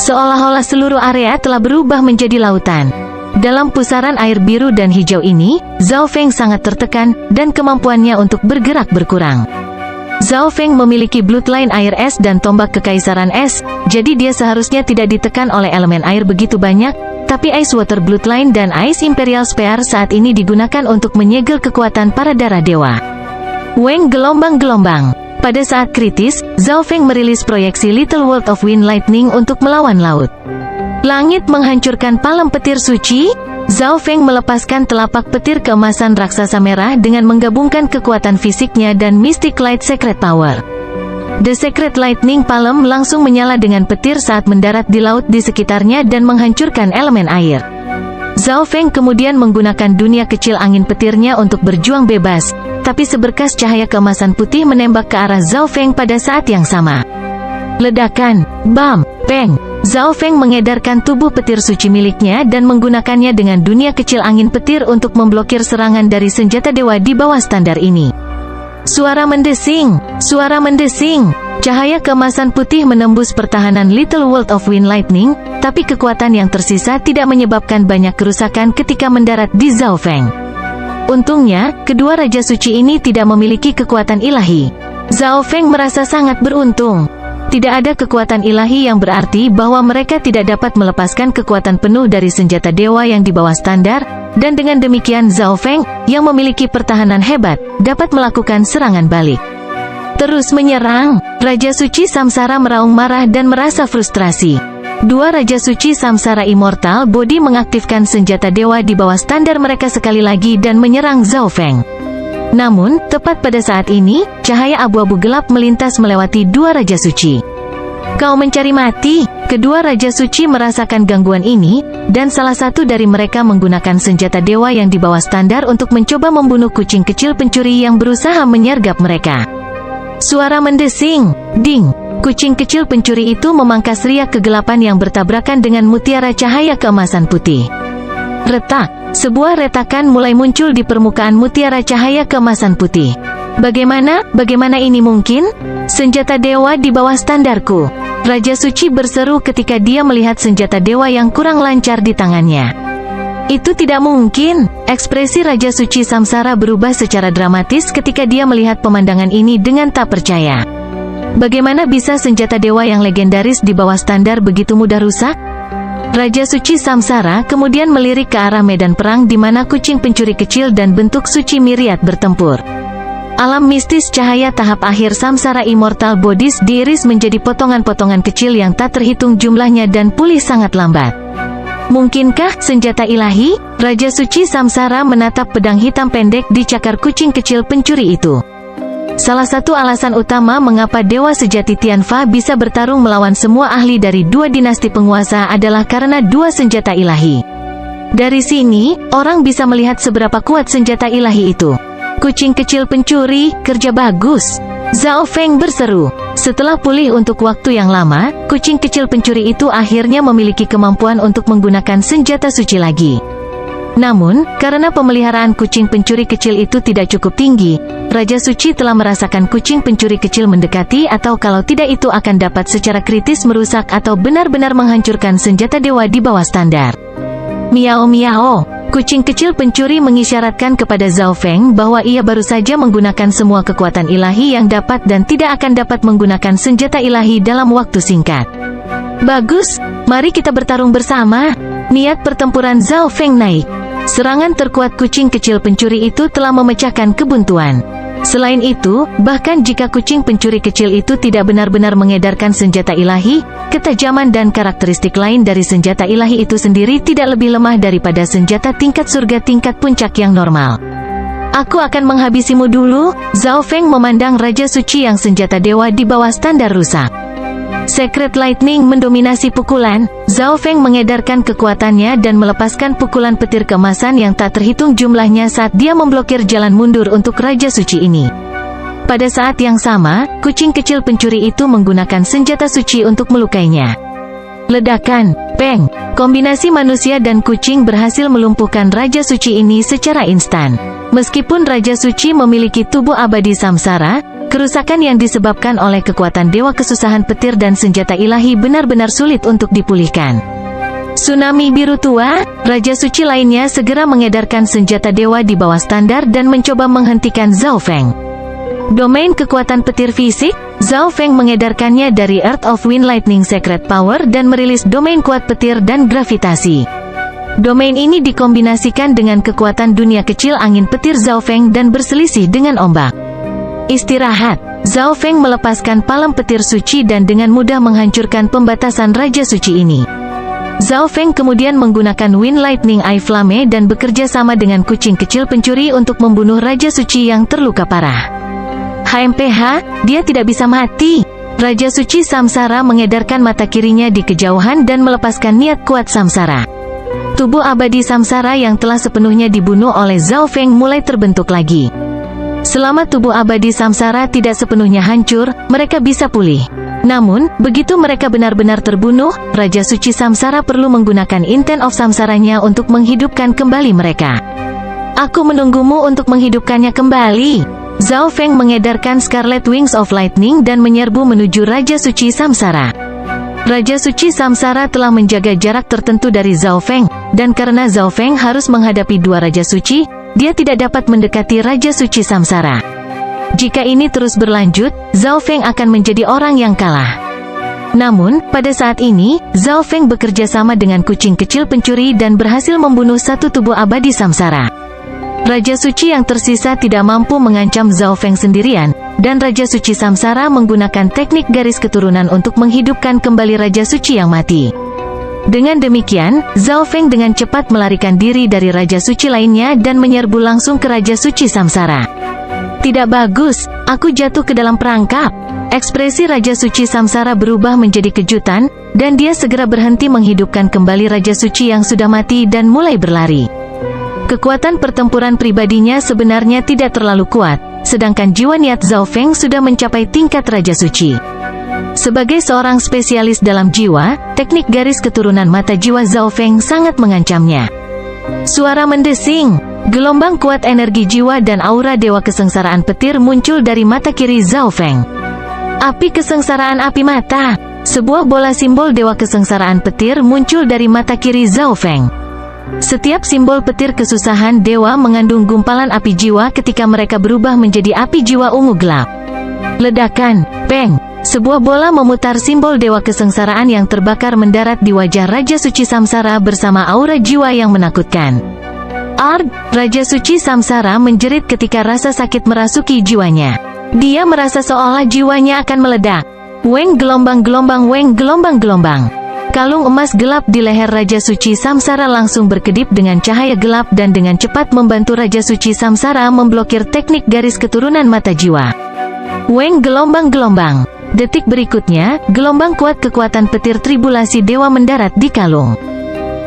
Seolah-olah seluruh area telah berubah menjadi lautan. Dalam pusaran air biru dan hijau ini, Zhao Feng sangat tertekan, dan kemampuannya untuk bergerak berkurang. Zhao Feng memiliki bloodline air es dan tombak kekaisaran es, jadi dia seharusnya tidak ditekan oleh elemen air begitu banyak, tapi Ice Water Bloodline dan Ice Imperial Spear saat ini digunakan untuk menyegel kekuatan para darah dewa. Weng gelombang-gelombang. Pada saat kritis, Zhao Feng merilis proyeksi Little World of Wind Lightning untuk melawan laut. Langit menghancurkan palem petir suci. Zhao Feng melepaskan telapak petir keemasan raksasa merah dengan menggabungkan kekuatan fisiknya dan Mystic Light Secret Power. The Secret Lightning Palm langsung menyala dengan petir saat mendarat di laut di sekitarnya dan menghancurkan elemen air. Zhao Feng kemudian menggunakan dunia kecil angin petirnya untuk berjuang bebas, tapi seberkas cahaya keemasan putih menembak ke arah Zhao Feng pada saat yang sama. Ledakan, bam, peng. Zhao Feng mengedarkan tubuh petir suci miliknya dan menggunakannya dengan dunia kecil angin petir untuk memblokir serangan dari senjata dewa di bawah standar ini. Suara mendesing, suara mendesing. Cahaya keemasan putih menembus pertahanan Little World of Wind Lightning, tapi kekuatan yang tersisa tidak menyebabkan banyak kerusakan ketika mendarat di Zhao Feng. Untungnya, kedua Raja Suci ini tidak memiliki kekuatan ilahi. Zhao Feng merasa sangat beruntung. Tidak ada kekuatan ilahi yang berarti bahwa mereka tidak dapat melepaskan kekuatan penuh dari senjata dewa yang di bawah standar, dan dengan demikian Zhao Feng, yang memiliki pertahanan hebat, dapat melakukan serangan balik. Terus menyerang, Raja Suci Samsara meraung marah dan merasa frustrasi. Dua Raja Suci Samsara Immortal Body mengaktifkan senjata dewa di bawah standar mereka sekali lagi dan menyerang Zhao Feng. Namun, tepat pada saat ini, cahaya abu-abu gelap melintas melewati dua Raja Suci. Kau mencari mati? Kedua Raja Suci merasakan gangguan ini, dan salah satu dari mereka menggunakan senjata dewa yang di bawah standar untuk mencoba membunuh kucing kecil pencuri yang berusaha menyergap mereka. Suara mendesing, ding. Kucing kecil pencuri itu memangkas riak kegelapan yang bertabrakan dengan mutiara cahaya keemasan putih. Retak, sebuah retakan mulai muncul di permukaan mutiara cahaya keemasan putih. Bagaimana ini mungkin? Senjata dewa di bawah standarku. Raja Suci berseru ketika dia melihat senjata dewa yang kurang lancar di tangannya. Itu tidak mungkin. Ekspresi Raja Suci Samsara berubah secara dramatis ketika dia melihat pemandangan ini dengan tak percaya. Bagaimana bisa senjata dewa yang legendaris di bawah standar begitu mudah rusak? Raja Suci Samsara kemudian melirik ke arah medan perang di mana kucing pencuri kecil dan bentuk suci Myriad bertempur. Alam mistis cahaya tahap akhir Samsara Immortal Bodies diiris menjadi potongan-potongan kecil yang tak terhitung jumlahnya dan pulih sangat lambat. Mungkinkah senjata ilahi? Raja Suci Samsara menatap pedang hitam pendek di cakar kucing kecil pencuri itu. Salah satu alasan utama mengapa Dewa Sejati Tianfa bisa bertarung melawan semua ahli dari dua dinasti penguasa adalah karena dua senjata ilahi. Dari sini, orang bisa melihat seberapa kuat senjata ilahi itu. Kucing kecil pencuri, kerja bagus. Zhao Feng berseru. Setelah pulih untuk waktu yang lama, kucing kecil pencuri itu akhirnya memiliki kemampuan untuk menggunakan senjata suci lagi. Namun, karena pemeliharaan kucing pencuri kecil itu tidak cukup tinggi, Raja Suci telah merasakan kucing pencuri kecil mendekati atau kalau tidak itu akan dapat secara kritis merusak atau benar-benar menghancurkan senjata dewa di bawah standar. Miao miao, kucing kecil pencuri mengisyaratkan kepada Zhao Feng bahwa ia baru saja menggunakan semua kekuatan ilahi yang dapat dan tidak akan dapat menggunakan senjata ilahi dalam waktu singkat. Bagus, mari kita bertarung bersama. Niat pertempuran Zhao Feng naik. Serangan terkuat kucing kecil pencuri itu telah memecahkan kebuntuan. Selain itu, bahkan jika kucing pencuri kecil itu tidak benar-benar mengedarkan senjata ilahi, ketajaman dan karakteristik lain dari senjata ilahi itu sendiri tidak lebih lemah daripada senjata tingkat surga tingkat puncak yang normal. Aku akan menghabisimu dulu. Zhao Feng memandang Raja Suci yang senjata dewa di bawah standar rusak. Secret Lightning mendominasi pukulan. Zhao Feng mengedarkan kekuatannya dan melepaskan pukulan petir keemasan yang tak terhitung jumlahnya saat dia memblokir jalan mundur untuk Raja Suci ini. Pada saat yang sama, kucing kecil pencuri itu menggunakan senjata suci untuk melukainya. Ledakan, peng, kombinasi manusia dan kucing berhasil melumpuhkan Raja Suci ini secara instan. Meskipun Raja Suci memiliki tubuh abadi samsara, kerusakan yang disebabkan oleh kekuatan dewa kesusahan petir dan senjata ilahi benar-benar sulit untuk dipulihkan. Tsunami biru tua, Raja Suci lainnya segera mengedarkan senjata dewa di bawah standar dan mencoba menghentikan Zhao Feng. Domain kekuatan petir fisik, Zhao Feng mengedarkannya dari Earth of Wind Lightning Secret Power dan merilis domain kuat petir dan gravitasi. Domain ini dikombinasikan dengan kekuatan dunia kecil angin petir Zhao Feng dan berselisih dengan ombak. Istirahat. Zhao Feng melepaskan palam petir suci dan dengan mudah menghancurkan pembatasan Raja Suci ini. Zhao Feng kemudian menggunakan Wind Lightning Eye Flame dan bekerja sama dengan kucing kecil pencuri untuk membunuh Raja Suci yang terluka parah. HMPH, dia tidak bisa mati. Raja Suci Samsara mengedarkan mata kirinya di kejauhan dan melepaskan niat kuat Samsara. Tubuh abadi Samsara yang telah sepenuhnya dibunuh oleh Zhao Feng mulai terbentuk lagi. Selama tubuh abadi Samsara tidak sepenuhnya hancur, mereka bisa pulih. Namun, begitu mereka benar-benar terbunuh, Raja Suci Samsara perlu menggunakan Intent of Samsaranya untuk menghidupkan kembali mereka. Aku menunggumu untuk menghidupkannya kembali. Zhao Feng mengedarkan Scarlet Wings of Lightning dan menyerbu menuju Raja Suci Samsara. Raja Suci Samsara telah menjaga jarak tertentu dari Zhao Feng, dan karena Zhao Feng harus menghadapi dua Raja Suci, dia tidak dapat mendekati Raja Suci Samsara. Jika ini terus berlanjut, Zhao Feng akan menjadi orang yang kalah. Namun, pada saat ini, Zhao Feng bekerja sama dengan kucing kecil pencuri dan berhasil membunuh satu tubuh abadi Samsara. Raja Suci yang tersisa tidak mampu mengancam Zhao Feng sendirian, dan Raja Suci Samsara menggunakan teknik garis keturunan untuk menghidupkan kembali Raja Suci yang mati. Dengan demikian, Zhao Feng dengan cepat melarikan diri dari Raja Suci lainnya dan menyerbu langsung ke Raja Suci Samsara. Tidak bagus, aku jatuh ke dalam perangkap. Ekspresi Raja Suci Samsara berubah menjadi kejutan, dan dia segera berhenti menghidupkan kembali Raja Suci yang sudah mati dan mulai berlari. Kekuatan pertempuran pribadinya sebenarnya tidak terlalu kuat, sedangkan jiwa niat Zhao Feng sudah mencapai tingkat Raja Suci. Sebagai seorang spesialis dalam jiwa, teknik garis keturunan mata jiwa Zhao Feng sangat mengancamnya. Suara mendesing, gelombang kuat energi jiwa dan aura dewa kesengsaraan petir muncul dari mata kiri Zhao Feng. Api kesengsaraan api mata. Sebuah bola simbol dewa kesengsaraan petir muncul dari mata kiri Zhao Feng. Setiap simbol petir kesusahan dewa mengandung gumpalan api jiwa ketika mereka berubah menjadi api jiwa ungu gelap. Ledakan, peng. Sebuah bola memutar simbol dewa kesengsaraan yang terbakar mendarat di wajah Raja Suci Samsara bersama aura jiwa yang menakutkan. Arg! Raja Suci Samsara menjerit ketika rasa sakit merasuki jiwanya. Dia merasa seolah jiwanya akan meledak. Weng gelombang-gelombang, weng gelombang-gelombang. Kalung emas gelap di leher Raja Suci Samsara langsung berkedip dengan cahaya gelap dan dengan cepat membantu Raja Suci Samsara memblokir teknik garis keturunan mata jiwa. Weng gelombang-gelombang. Detik berikutnya, gelombang kuat kekuatan petir tribulasi dewa mendarat di kalung.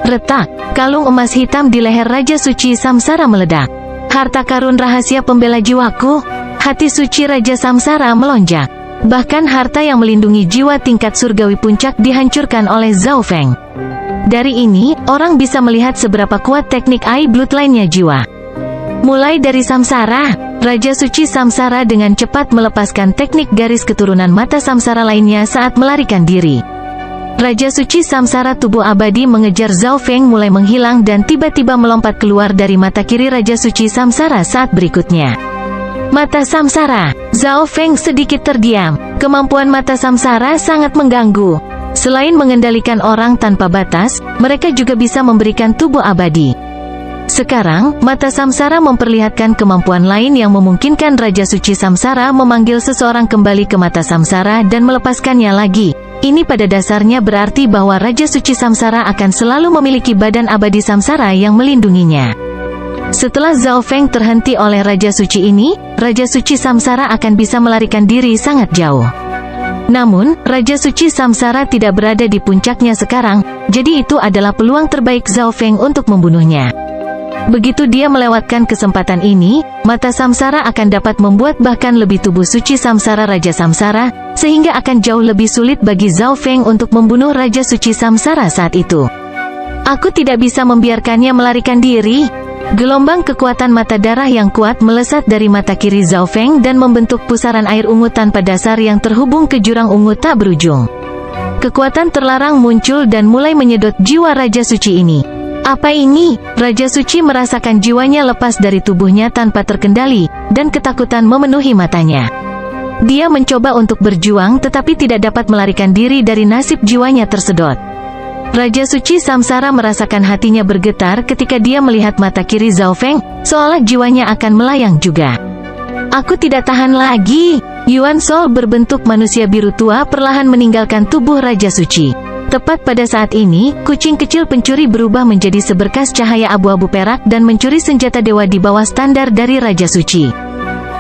Retak, kalung emas hitam di leher Raja Suci Samsara meledak. Harta karun rahasia pembela jiwaku. Hati suci Raja Samsara melonjak. Bahkan harta yang melindungi jiwa tingkat surgawi puncak dihancurkan oleh Zhao Feng. Dari ini, orang bisa melihat seberapa kuat teknik Eye Bloodline-nya jiwa. Mulai dari Samsara, Raja Suci Samsara dengan cepat melepaskan teknik garis keturunan mata Samsara lainnya saat melarikan diri. Raja Suci Samsara tubuh abadi mengejar Zhao Feng mulai menghilang dan tiba-tiba melompat keluar dari mata kiri Raja Suci Samsara saat berikutnya. Mata Samsara. Zhao Feng sedikit terdiam. Kemampuan mata Samsara sangat mengganggu. Selain mengendalikan orang tanpa batas, mereka juga bisa memberikan tubuh abadi. Sekarang, mata Samsara memperlihatkan kemampuan lain yang memungkinkan Raja Suci Samsara memanggil seseorang kembali ke mata Samsara dan melepaskannya lagi. Ini pada dasarnya berarti bahwa Raja Suci Samsara akan selalu memiliki badan abadi Samsara yang melindunginya. Setelah Zhao Feng terhenti oleh Raja Suci ini, Raja Suci Samsara akan bisa melarikan diri sangat jauh. Namun, Raja Suci Samsara tidak berada di puncaknya sekarang, jadi itu adalah peluang terbaik Zhao Feng untuk membunuhnya. Begitu dia melewatkan kesempatan ini, mata Samsara akan dapat membuat bahkan lebih tubuh suci Samsara Raja Samsara, sehingga akan jauh lebih sulit bagi Zhao Feng untuk membunuh Raja Suci Samsara saat itu. Aku tidak bisa membiarkannya melarikan diri. Gelombang kekuatan mata darah yang kuat melesat dari mata kiri Zhao Feng dan membentuk pusaran air ungu tanpa dasar yang terhubung ke jurang ungu tak berujung. Kekuatan terlarang muncul dan mulai menyedot jiwa Raja Suci ini. Apa ini? Raja Suci merasakan jiwanya lepas dari tubuhnya tanpa terkendali, dan ketakutan memenuhi matanya. Dia mencoba untuk berjuang tetapi tidak dapat melarikan diri dari nasib jiwanya tersedot. Raja Suci Samsara merasakan hatinya bergetar ketika dia melihat mata kiri Zhao Feng, seolah jiwanya akan melayang juga. Aku tidak tahan lagi. Yuan Sol berbentuk manusia biru tua perlahan meninggalkan tubuh Raja Suci. Tepat pada saat ini, kucing kecil pencuri berubah menjadi seberkas cahaya abu-abu perak dan mencuri senjata dewa di bawah standar dari Raja Suci.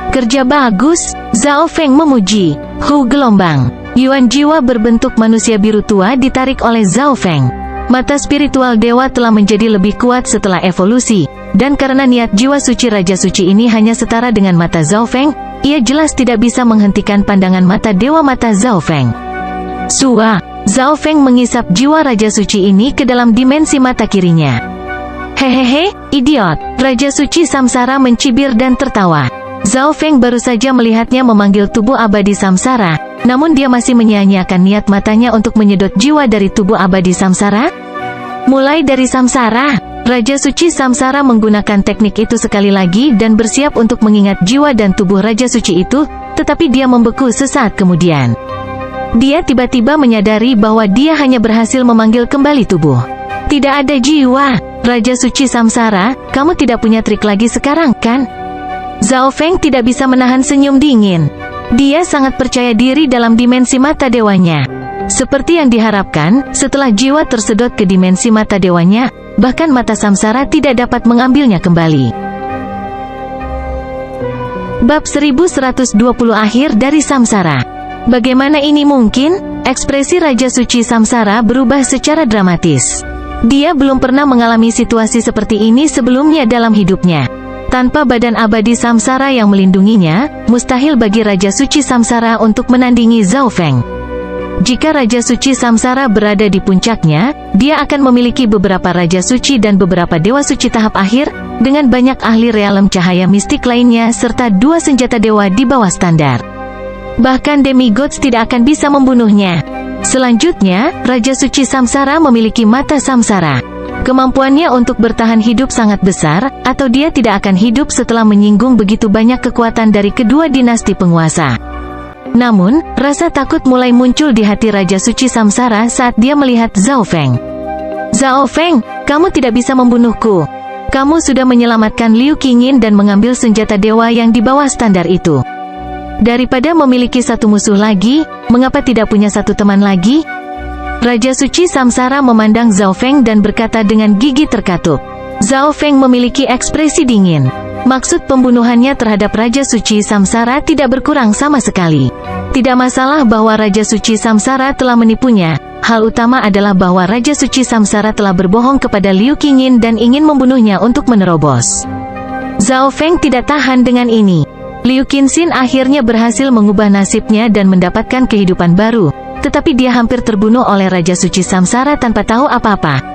Kerja bagus, Zhao Feng memuji. Hu gelombang. Yuan jiwa berbentuk manusia biru tua ditarik oleh Zhao Feng. Mata spiritual dewa telah menjadi lebih kuat setelah evolusi, dan karena niat jiwa suci Raja Suci ini hanya setara dengan mata Zhao Feng, ia jelas tidak bisa menghentikan pandangan mata dewa mata Zhao Feng. Sua, Zhao Feng mengisap jiwa Raja Suci ini ke dalam dimensi mata kirinya. Hehehe, idiot. Raja Suci Samsara mencibir dan tertawa. Zhao Feng baru saja melihatnya memanggil tubuh abadi Samsara, namun dia masih menyia-nyiakan niat matanya untuk menyedot jiwa dari tubuh abadi Samsara. Mulai dari Samsara, Raja Suci Samsara menggunakan teknik itu sekali lagi dan bersiap untuk mengingat jiwa dan tubuh Raja Suci itu, tetapi dia membeku sesaat kemudian. Dia tiba-tiba menyadari bahwa dia hanya berhasil memanggil kembali tubuh. Tidak ada jiwa. Raja Suci Samsara, kamu tidak punya trik lagi sekarang, kan? Zhao Feng tidak bisa menahan senyum dingin. Dia sangat percaya diri dalam dimensi mata dewanya. Seperti yang diharapkan, setelah jiwa tersedot ke dimensi mata dewanya, bahkan mata Samsara tidak dapat mengambilnya kembali. Bab 1120 Akhir dari Samsara. Bagaimana ini mungkin? Ekspresi Raja Suci Samsara berubah secara dramatis. Dia belum pernah mengalami situasi seperti ini sebelumnya dalam hidupnya. Tanpa badan abadi Samsara yang melindunginya, mustahil bagi Raja Suci Samsara untuk menandingi Zhao Feng. Jika Raja Suci Samsara berada di puncaknya, dia akan memiliki beberapa Raja Suci dan beberapa Dewa Suci tahap akhir, dengan banyak ahli realem cahaya mistik lainnya serta 2 senjata dewa di bawah standar. Bahkan demigods tidak akan bisa membunuhnya. Selanjutnya, Raja Suci Samsara memiliki mata Samsara. Kemampuannya untuk bertahan hidup sangat besar, atau dia tidak akan hidup setelah menyinggung begitu banyak kekuatan dari kedua dinasti penguasa. Namun, rasa takut mulai muncul di hati Raja Suci Samsara saat dia melihat Zhao Feng. "Zhao Feng, kamu tidak bisa membunuhku. Kamu sudah menyelamatkan Liu Qingyin dan mengambil senjata dewa yang di bawah standar itu. Daripada memiliki satu musuh lagi, mengapa tidak punya satu teman lagi?" Raja Suci Samsara memandang Zhao Feng dan berkata dengan gigi terkatup. Zhao Feng memiliki ekspresi dingin. Maksud pembunuhannya terhadap Raja Suci Samsara tidak berkurang sama sekali. Tidak masalah bahwa Raja Suci Samsara telah menipunya. Hal utama adalah bahwa Raja Suci Samsara telah berbohong kepada Liu Qingyin dan ingin membunuhnya untuk menerobos. Zhao Feng tidak tahan dengan ini. Liu Qingyin akhirnya berhasil mengubah nasibnya dan mendapatkan kehidupan baru, tetapi dia hampir terbunuh oleh Raja Suci Samsara tanpa tahu apa-apa.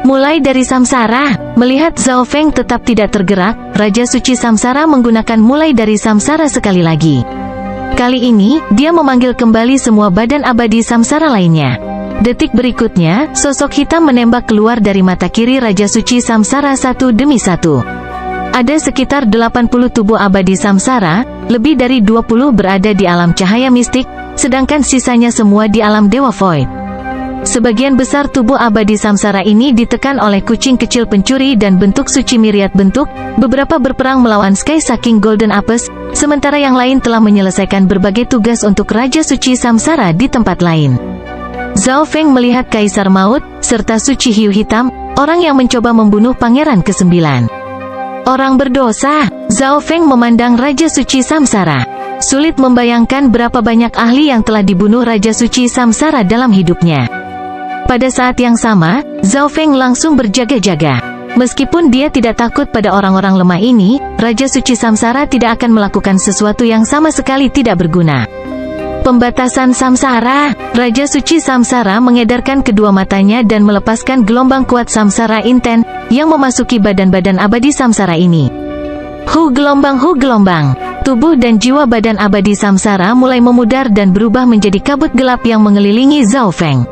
Mulai dari Samsara, melihat Zhao Feng tetap tidak tergerak, Raja Suci Samsara menggunakan mulai dari Samsara sekali lagi. Kali ini, dia memanggil kembali semua badan abadi Samsara lainnya. Detik berikutnya, sosok hitam menembak keluar dari mata kiri Raja Suci Samsara satu demi satu. Ada sekitar 80 tubuh abadi Samsara, lebih dari 20 berada di alam cahaya mistik, sedangkan sisanya semua di alam Dewa Void. Sebagian besar tubuh abadi Samsara ini ditekan oleh kucing kecil pencuri dan bentuk suci myriad bentuk, beberapa berperang melawan Sky Sucking Golden Apes, sementara yang lain telah menyelesaikan berbagai tugas untuk Raja Suci Samsara di tempat lain. Zhao Feng melihat Kaisar Maut, serta Suci Hiu Hitam, orang yang mencoba membunuh Pangeran ke-9. Orang berdosa. Zhao Feng memandang Raja Suci Samsara. Sulit membayangkan berapa banyak ahli yang telah dibunuh Raja Suci Samsara dalam hidupnya. Pada saat yang sama, Zhao Feng langsung berjaga-jaga. Meskipun dia tidak takut pada orang-orang lemah ini, Raja Suci Samsara tidak akan melakukan sesuatu yang sama sekali tidak berguna. Pembatasan Samsara. Raja Suci Samsara mengedarkan kedua matanya dan melepaskan gelombang kuat Samsara Inten, yang memasuki badan-badan abadi Samsara ini. Hu gelombang. Tubuh dan jiwa badan abadi Samsara mulai memudar dan berubah menjadi kabut gelap yang mengelilingi Zhao Feng.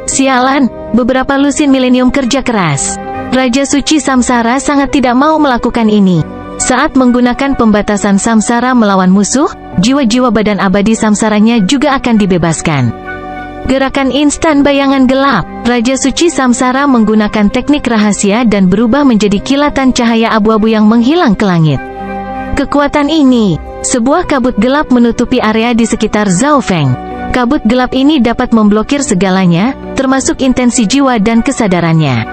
Sialan, beberapa lusin milenium kerja keras. Raja Suci Samsara sangat tidak mau melakukan ini. Saat menggunakan pembatasan Samsara melawan musuh, jiwa-jiwa badan abadi Samsaranya juga akan dibebaskan. Gerakan instan bayangan gelap. Raja Suci Samsara menggunakan teknik rahasia dan berubah menjadi kilatan cahaya abu-abu yang menghilang ke langit. Kekuatan ini, sebuah kabut gelap menutupi area di sekitar Zhao Feng. Kabut gelap ini dapat memblokir segalanya, termasuk intensi jiwa dan kesadarannya.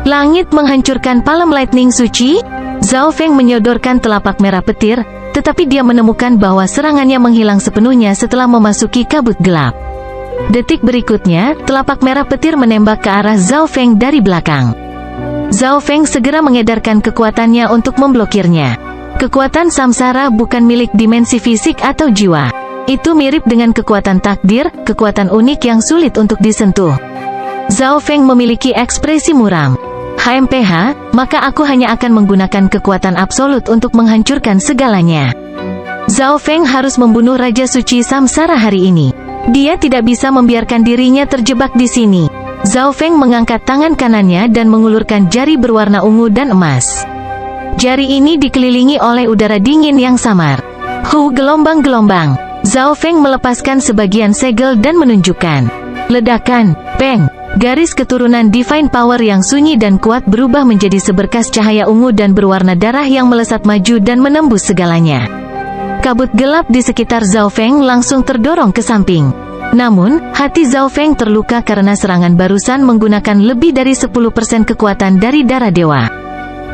Langit menghancurkan palem lightning suci. Zhao Feng menyodorkan telapak merah petir, tetapi dia menemukan bahwa serangannya menghilang sepenuhnya setelah memasuki kabut gelap. Detik berikutnya, telapak merah petir menembak ke arah Zhao Feng dari belakang. Zhao Feng segera mengedarkan kekuatannya untuk memblokirnya. Kekuatan Samsara bukan milik dimensi fisik atau jiwa. Itu mirip dengan kekuatan takdir, kekuatan unik yang sulit untuk disentuh. Zhao Feng memiliki ekspresi muram. HMPH, maka aku hanya akan menggunakan kekuatan absolut untuk menghancurkan segalanya. Zhao Feng harus membunuh Raja Suci Samsara hari ini. Dia tidak bisa membiarkan dirinya terjebak di sini. Zhao Feng mengangkat tangan kanannya dan mengulurkan jari berwarna ungu dan emas. Jari ini dikelilingi oleh udara dingin yang samar. Hu gelombang. Zhao Feng melepaskan sebagian segel dan menunjukkan. Ledakan, peng. Garis keturunan Divine Power yang sunyi dan kuat berubah menjadi seberkas cahaya ungu dan berwarna darah yang melesat maju dan menembus segalanya. Kabut gelap di sekitar Zhao Feng langsung terdorong ke samping. Namun, hati Zhao Feng terluka karena serangan barusan menggunakan lebih dari 10% kekuatan dari darah dewa.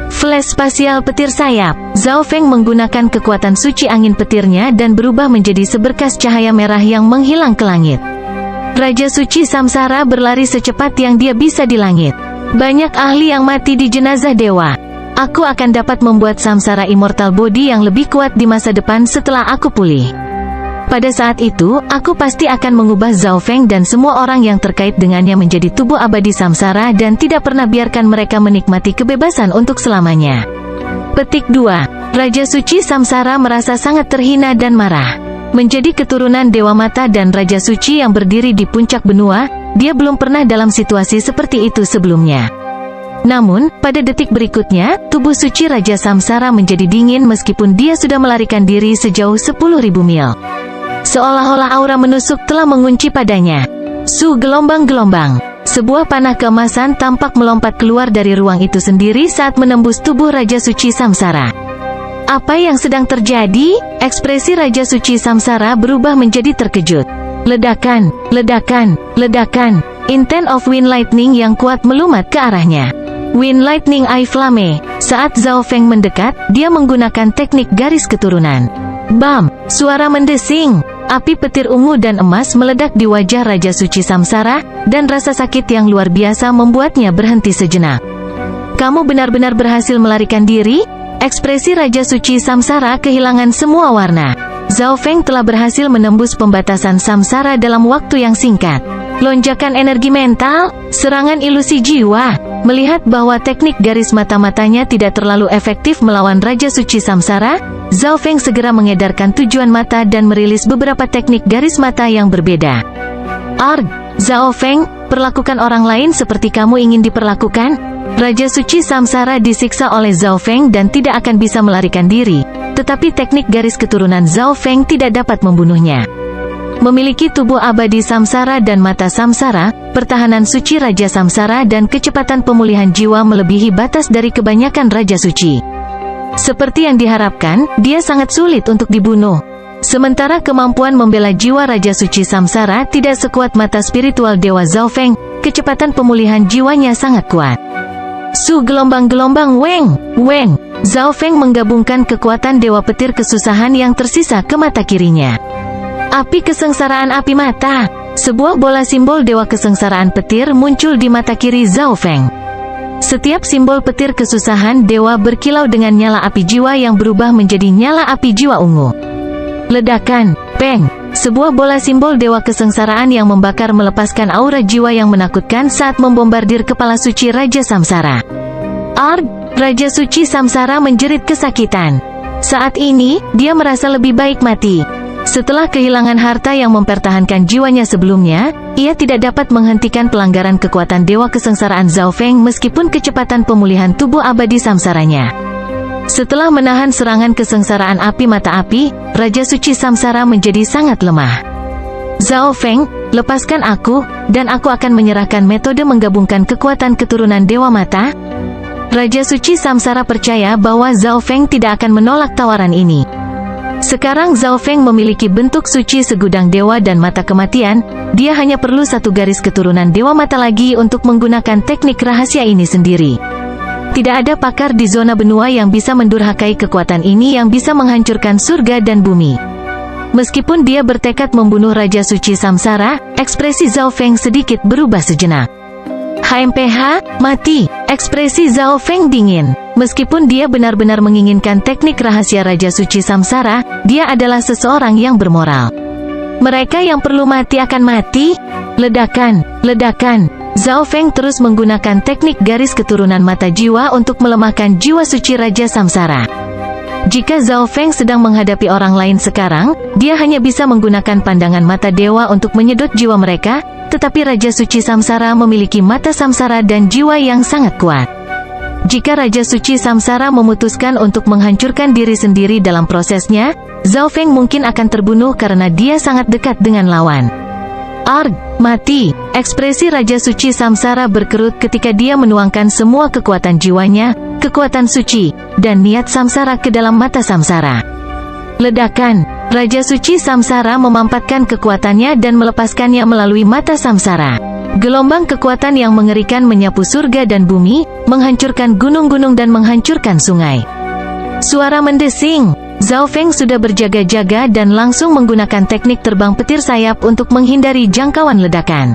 Flash spasial petir sayap. Zhao Feng menggunakan kekuatan suci angin petirnya dan berubah menjadi seberkas cahaya merah yang menghilang ke langit. Raja Suci Samsara berlari secepat yang dia bisa di langit. Banyak ahli yang mati di jenazah dewa. Aku akan dapat membuat Samsara Immortal Body yang lebih kuat di masa depan setelah aku pulih. Pada saat itu, aku pasti akan mengubah Zhao Feng dan semua orang yang terkait dengannya menjadi tubuh abadi Samsara dan tidak pernah biarkan mereka menikmati kebebasan untuk selamanya. Petik 2. Raja Suci Samsara merasa sangat terhina dan marah. Menjadi keturunan Dewa Mata dan Raja Suci yang berdiri di puncak benua, dia belum pernah dalam situasi seperti itu sebelumnya. Namun, pada detik berikutnya, tubuh suci Raja Samsara menjadi dingin meskipun dia sudah melarikan diri sejauh 10.000 mil. Seolah-olah aura menusuk telah mengunci padanya. Su gelombang-gelombang. Sebuah panah keemasan tampak melompat keluar dari ruang itu sendiri saat menembus tubuh Raja Suci Samsara. Apa yang sedang terjadi? Ekspresi Raja Suci Samsara berubah menjadi terkejut. Ledakan, ledakan, ledakan. Intent of Wind Lightning yang kuat melumat ke arahnya. Wind Lightning Eye Flame. Saat Zhao Feng mendekat, dia menggunakan teknik garis keturunan. Bam! Suara mendesing. Api petir ungu dan emas meledak di wajah Raja Suci Samsara, dan rasa sakit yang luar biasa membuatnya berhenti sejenak. Kamu benar-benar berhasil melarikan diri? Ekspresi Raja Suci Samsara kehilangan semua warna. Zhao Feng telah berhasil menembus pembatasan Samsara dalam waktu yang singkat. Lonjakan energi mental, serangan ilusi jiwa. Melihat bahwa teknik garis mata-matanya tidak terlalu efektif melawan Raja Suci Samsara, Zhao Feng segera mengedarkan tujuan mata dan merilis beberapa teknik garis mata yang berbeda. Arg! Zhao Feng, perlakukan orang lain seperti kamu ingin diperlakukan? Raja Suci Samsara disiksa oleh Zhao Feng dan tidak akan bisa melarikan diri, tetapi teknik garis keturunan Zhao Feng tidak dapat membunuhnya. Memiliki tubuh abadi Samsara dan mata Samsara, pertahanan suci Raja Samsara dan kecepatan pemulihan jiwa melebihi batas dari kebanyakan Raja Suci. Seperti yang diharapkan, dia sangat sulit untuk dibunuh. Sementara kemampuan membela jiwa Raja Suci Samsara tidak sekuat mata spiritual Dewa Zhao Feng, kecepatan pemulihan jiwanya sangat kuat. Su gelombang-gelombang Weng, Weng. Zhao Feng menggabungkan kekuatan Dewa Petir Kesusahan yang tersisa ke mata kirinya. Api kesengsaraan api mata. Sebuah bola simbol Dewa Kesengsaraan Petir muncul di mata kiri Zhao Feng. Setiap simbol petir kesusahan dewa berkilau dengan nyala api jiwa yang berubah menjadi nyala api jiwa ungu. Ledakan, peng. Sebuah bola simbol Dewa Kesengsaraan yang membakar melepaskan aura jiwa yang menakutkan saat membombardir kepala suci Raja Samsara. Arg! Raja Suci Samsara menjerit kesakitan. Saat ini, dia merasa lebih baik mati. Setelah kehilangan harta yang mempertahankan jiwanya sebelumnya, ia tidak dapat menghentikan pelanggaran kekuatan Dewa Kesengsaraan Zhao Feng meskipun kecepatan pemulihan tubuh abadi Samsaranya. Setelah menahan serangan kesengsaraan api mata api, Raja Suci Samsara menjadi sangat lemah. Zhao Feng, lepaskan aku, dan aku akan menyerahkan metode menggabungkan kekuatan keturunan Dewa Mata. Raja Suci Samsara percaya bahwa Zhao Feng tidak akan menolak tawaran ini. Sekarang Zhao Feng memiliki bentuk suci segudang dewa dan mata kematian, dia hanya perlu satu garis keturunan Dewa Mata lagi untuk menggunakan teknik rahasia ini sendiri. Tidak ada pakar di zona benua yang bisa mendurhakai kekuatan ini yang bisa menghancurkan surga dan bumi. Meskipun dia bertekad membunuh Raja Suci Samsara, ekspresi Zhao Feng sedikit berubah sejenak. HMPH, mati. Ekspresi Zhao Feng dingin. Meskipun dia benar-benar menginginkan teknik rahasia Raja Suci Samsara, dia adalah seseorang yang bermoral. Mereka yang perlu mati akan mati. Ledakan, ledakan. Zhao Feng terus menggunakan teknik garis keturunan mata jiwa untuk melemahkan jiwa suci Raja Samsara. Jika Zhao Feng sedang menghadapi orang lain sekarang, dia hanya bisa menggunakan pandangan mata dewa untuk menyedot jiwa mereka, tetapi Raja Suci Samsara memiliki mata Samsara dan jiwa yang sangat kuat. Jika Raja Suci Samsara memutuskan untuk menghancurkan diri sendiri dalam prosesnya, Zhao Feng mungkin akan terbunuh karena dia sangat dekat dengan lawan. Arg! Mati! Ekspresi Raja Suci Samsara berkerut ketika dia menuangkan semua kekuatan jiwanya, kekuatan suci, dan niat Samsara ke dalam mata Samsara. Ledakan! Raja Suci Samsara memampatkan kekuatannya dan melepaskannya melalui mata Samsara. Gelombang kekuatan yang mengerikan menyapu surga dan bumi, menghancurkan gunung-gunung dan menghancurkan sungai. Suara mendesing. Zhao Feng sudah berjaga-jaga dan langsung menggunakan teknik terbang petir sayap untuk menghindari jangkauan ledakan.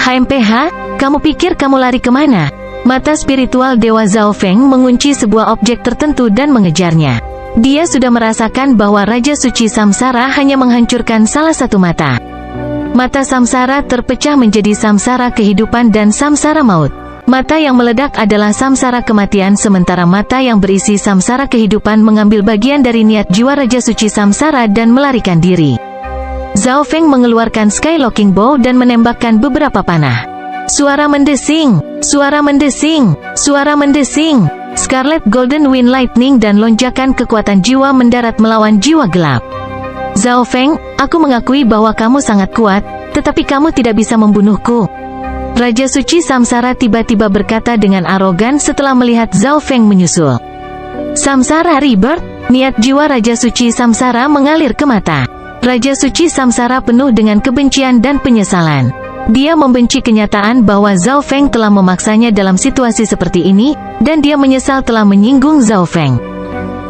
HMPH, kamu pikir kamu lari kemana? Mata spiritual Dewa Zhao Feng mengunci sebuah objek tertentu dan mengejarnya. Dia sudah merasakan bahwa Raja Suci Samsara hanya menghancurkan salah satu mata. Mata Samsara terpecah menjadi Samsara kehidupan dan Samsara maut. Mata yang meledak adalah Samsara kematian, sementara mata yang berisi Samsara kehidupan mengambil bagian dari niat jiwa Raja Suci Samsara dan melarikan diri. Zhao Feng mengeluarkan Skylocking Bow dan menembakkan beberapa panah. Suara mendesing, suara mendesing, suara mendesing. Scarlet Golden Wind Lightning dan lonjakan kekuatan jiwa mendarat melawan jiwa gelap. Zhao Feng, aku mengakui bahwa kamu sangat kuat, tetapi kamu tidak bisa membunuhku. Raja Suci Samsara tiba-tiba berkata dengan arogan setelah melihat Zhao Feng menyusul. Samsara Rebirth, niat jiwa Raja Suci Samsara mengalir ke mata. Raja Suci Samsara penuh dengan kebencian dan penyesalan. Dia membenci kenyataan bahwa Zhao Feng telah memaksanya dalam situasi seperti ini, dan dia menyesal telah menyinggung Zhao Feng.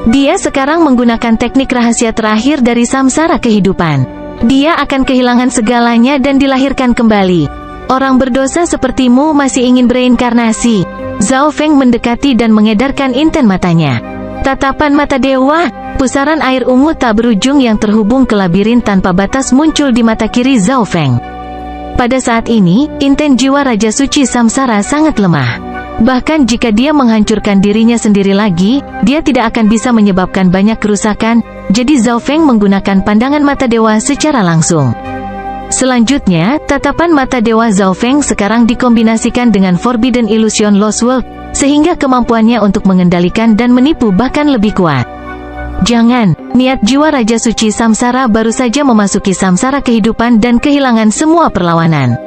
Dia sekarang menggunakan teknik rahasia terakhir dari Samsara kehidupan. Dia akan kehilangan segalanya dan dilahirkan kembali. Orang berdosa sepertimu masih ingin bereinkarnasi. Zhao Feng mendekati dan mengedarkan inten matanya. Tatapan mata dewa, pusaran air ungu tak berujung yang terhubung ke labirin tanpa batas muncul di mata kiri Zhao Feng. Pada saat ini, inten jiwa Raja Suci Samsara sangat lemah. Bahkan jika dia menghancurkan dirinya sendiri lagi, dia tidak akan bisa menyebabkan banyak kerusakan, jadi Zhao Feng menggunakan pandangan mata dewa secara langsung. Selanjutnya, tatapan mata dewa Zhao Feng sekarang dikombinasikan dengan Forbidden Illusion Lost World, sehingga kemampuannya untuk mengendalikan dan menipu bahkan lebih kuat. Jangan, niat jiwa Raja Suci Samsara baru saja memasuki Samsara kehidupan dan kehilangan semua perlawanan.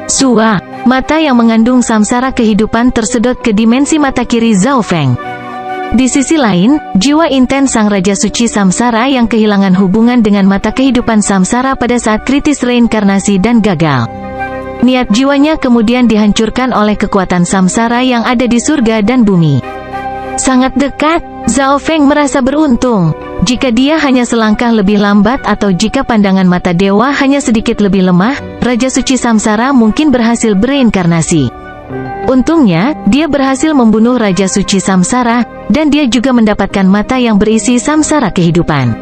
Sua, mata yang mengandung Samsara kehidupan tersedot ke dimensi mata kiri Zhao Feng. Di sisi lain, jiwa intens Sang Raja Suci Samsara yang kehilangan hubungan dengan mata kehidupan Samsara pada saat kritis reinkarnasi dan gagal. Niat jiwanya kemudian dihancurkan oleh kekuatan Samsara yang ada di surga dan bumi. Sangat dekat, Zhao Feng merasa beruntung. Jika dia hanya selangkah lebih lambat atau jika pandangan mata dewa hanya sedikit lebih lemah, Raja Suci Samsara mungkin berhasil bereinkarnasi. Untungnya, dia berhasil membunuh Raja Suci Samsara, dan dia juga mendapatkan mata yang berisi Samsara kehidupan.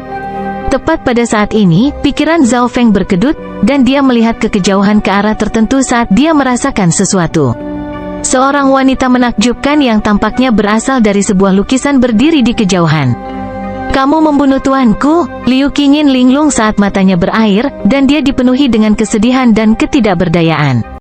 Tepat pada saat ini, pikiran Zhao Feng berkedut, dan dia melihat ke kejauhan ke arah tertentu saat dia merasakan sesuatu. Seorang wanita menakjubkan yang tampaknya berasal dari sebuah lukisan berdiri di kejauhan. Kamu membunuh tuanku, Liu Qingyin linglung saat matanya berair, dan dia dipenuhi dengan kesedihan dan ketidakberdayaan.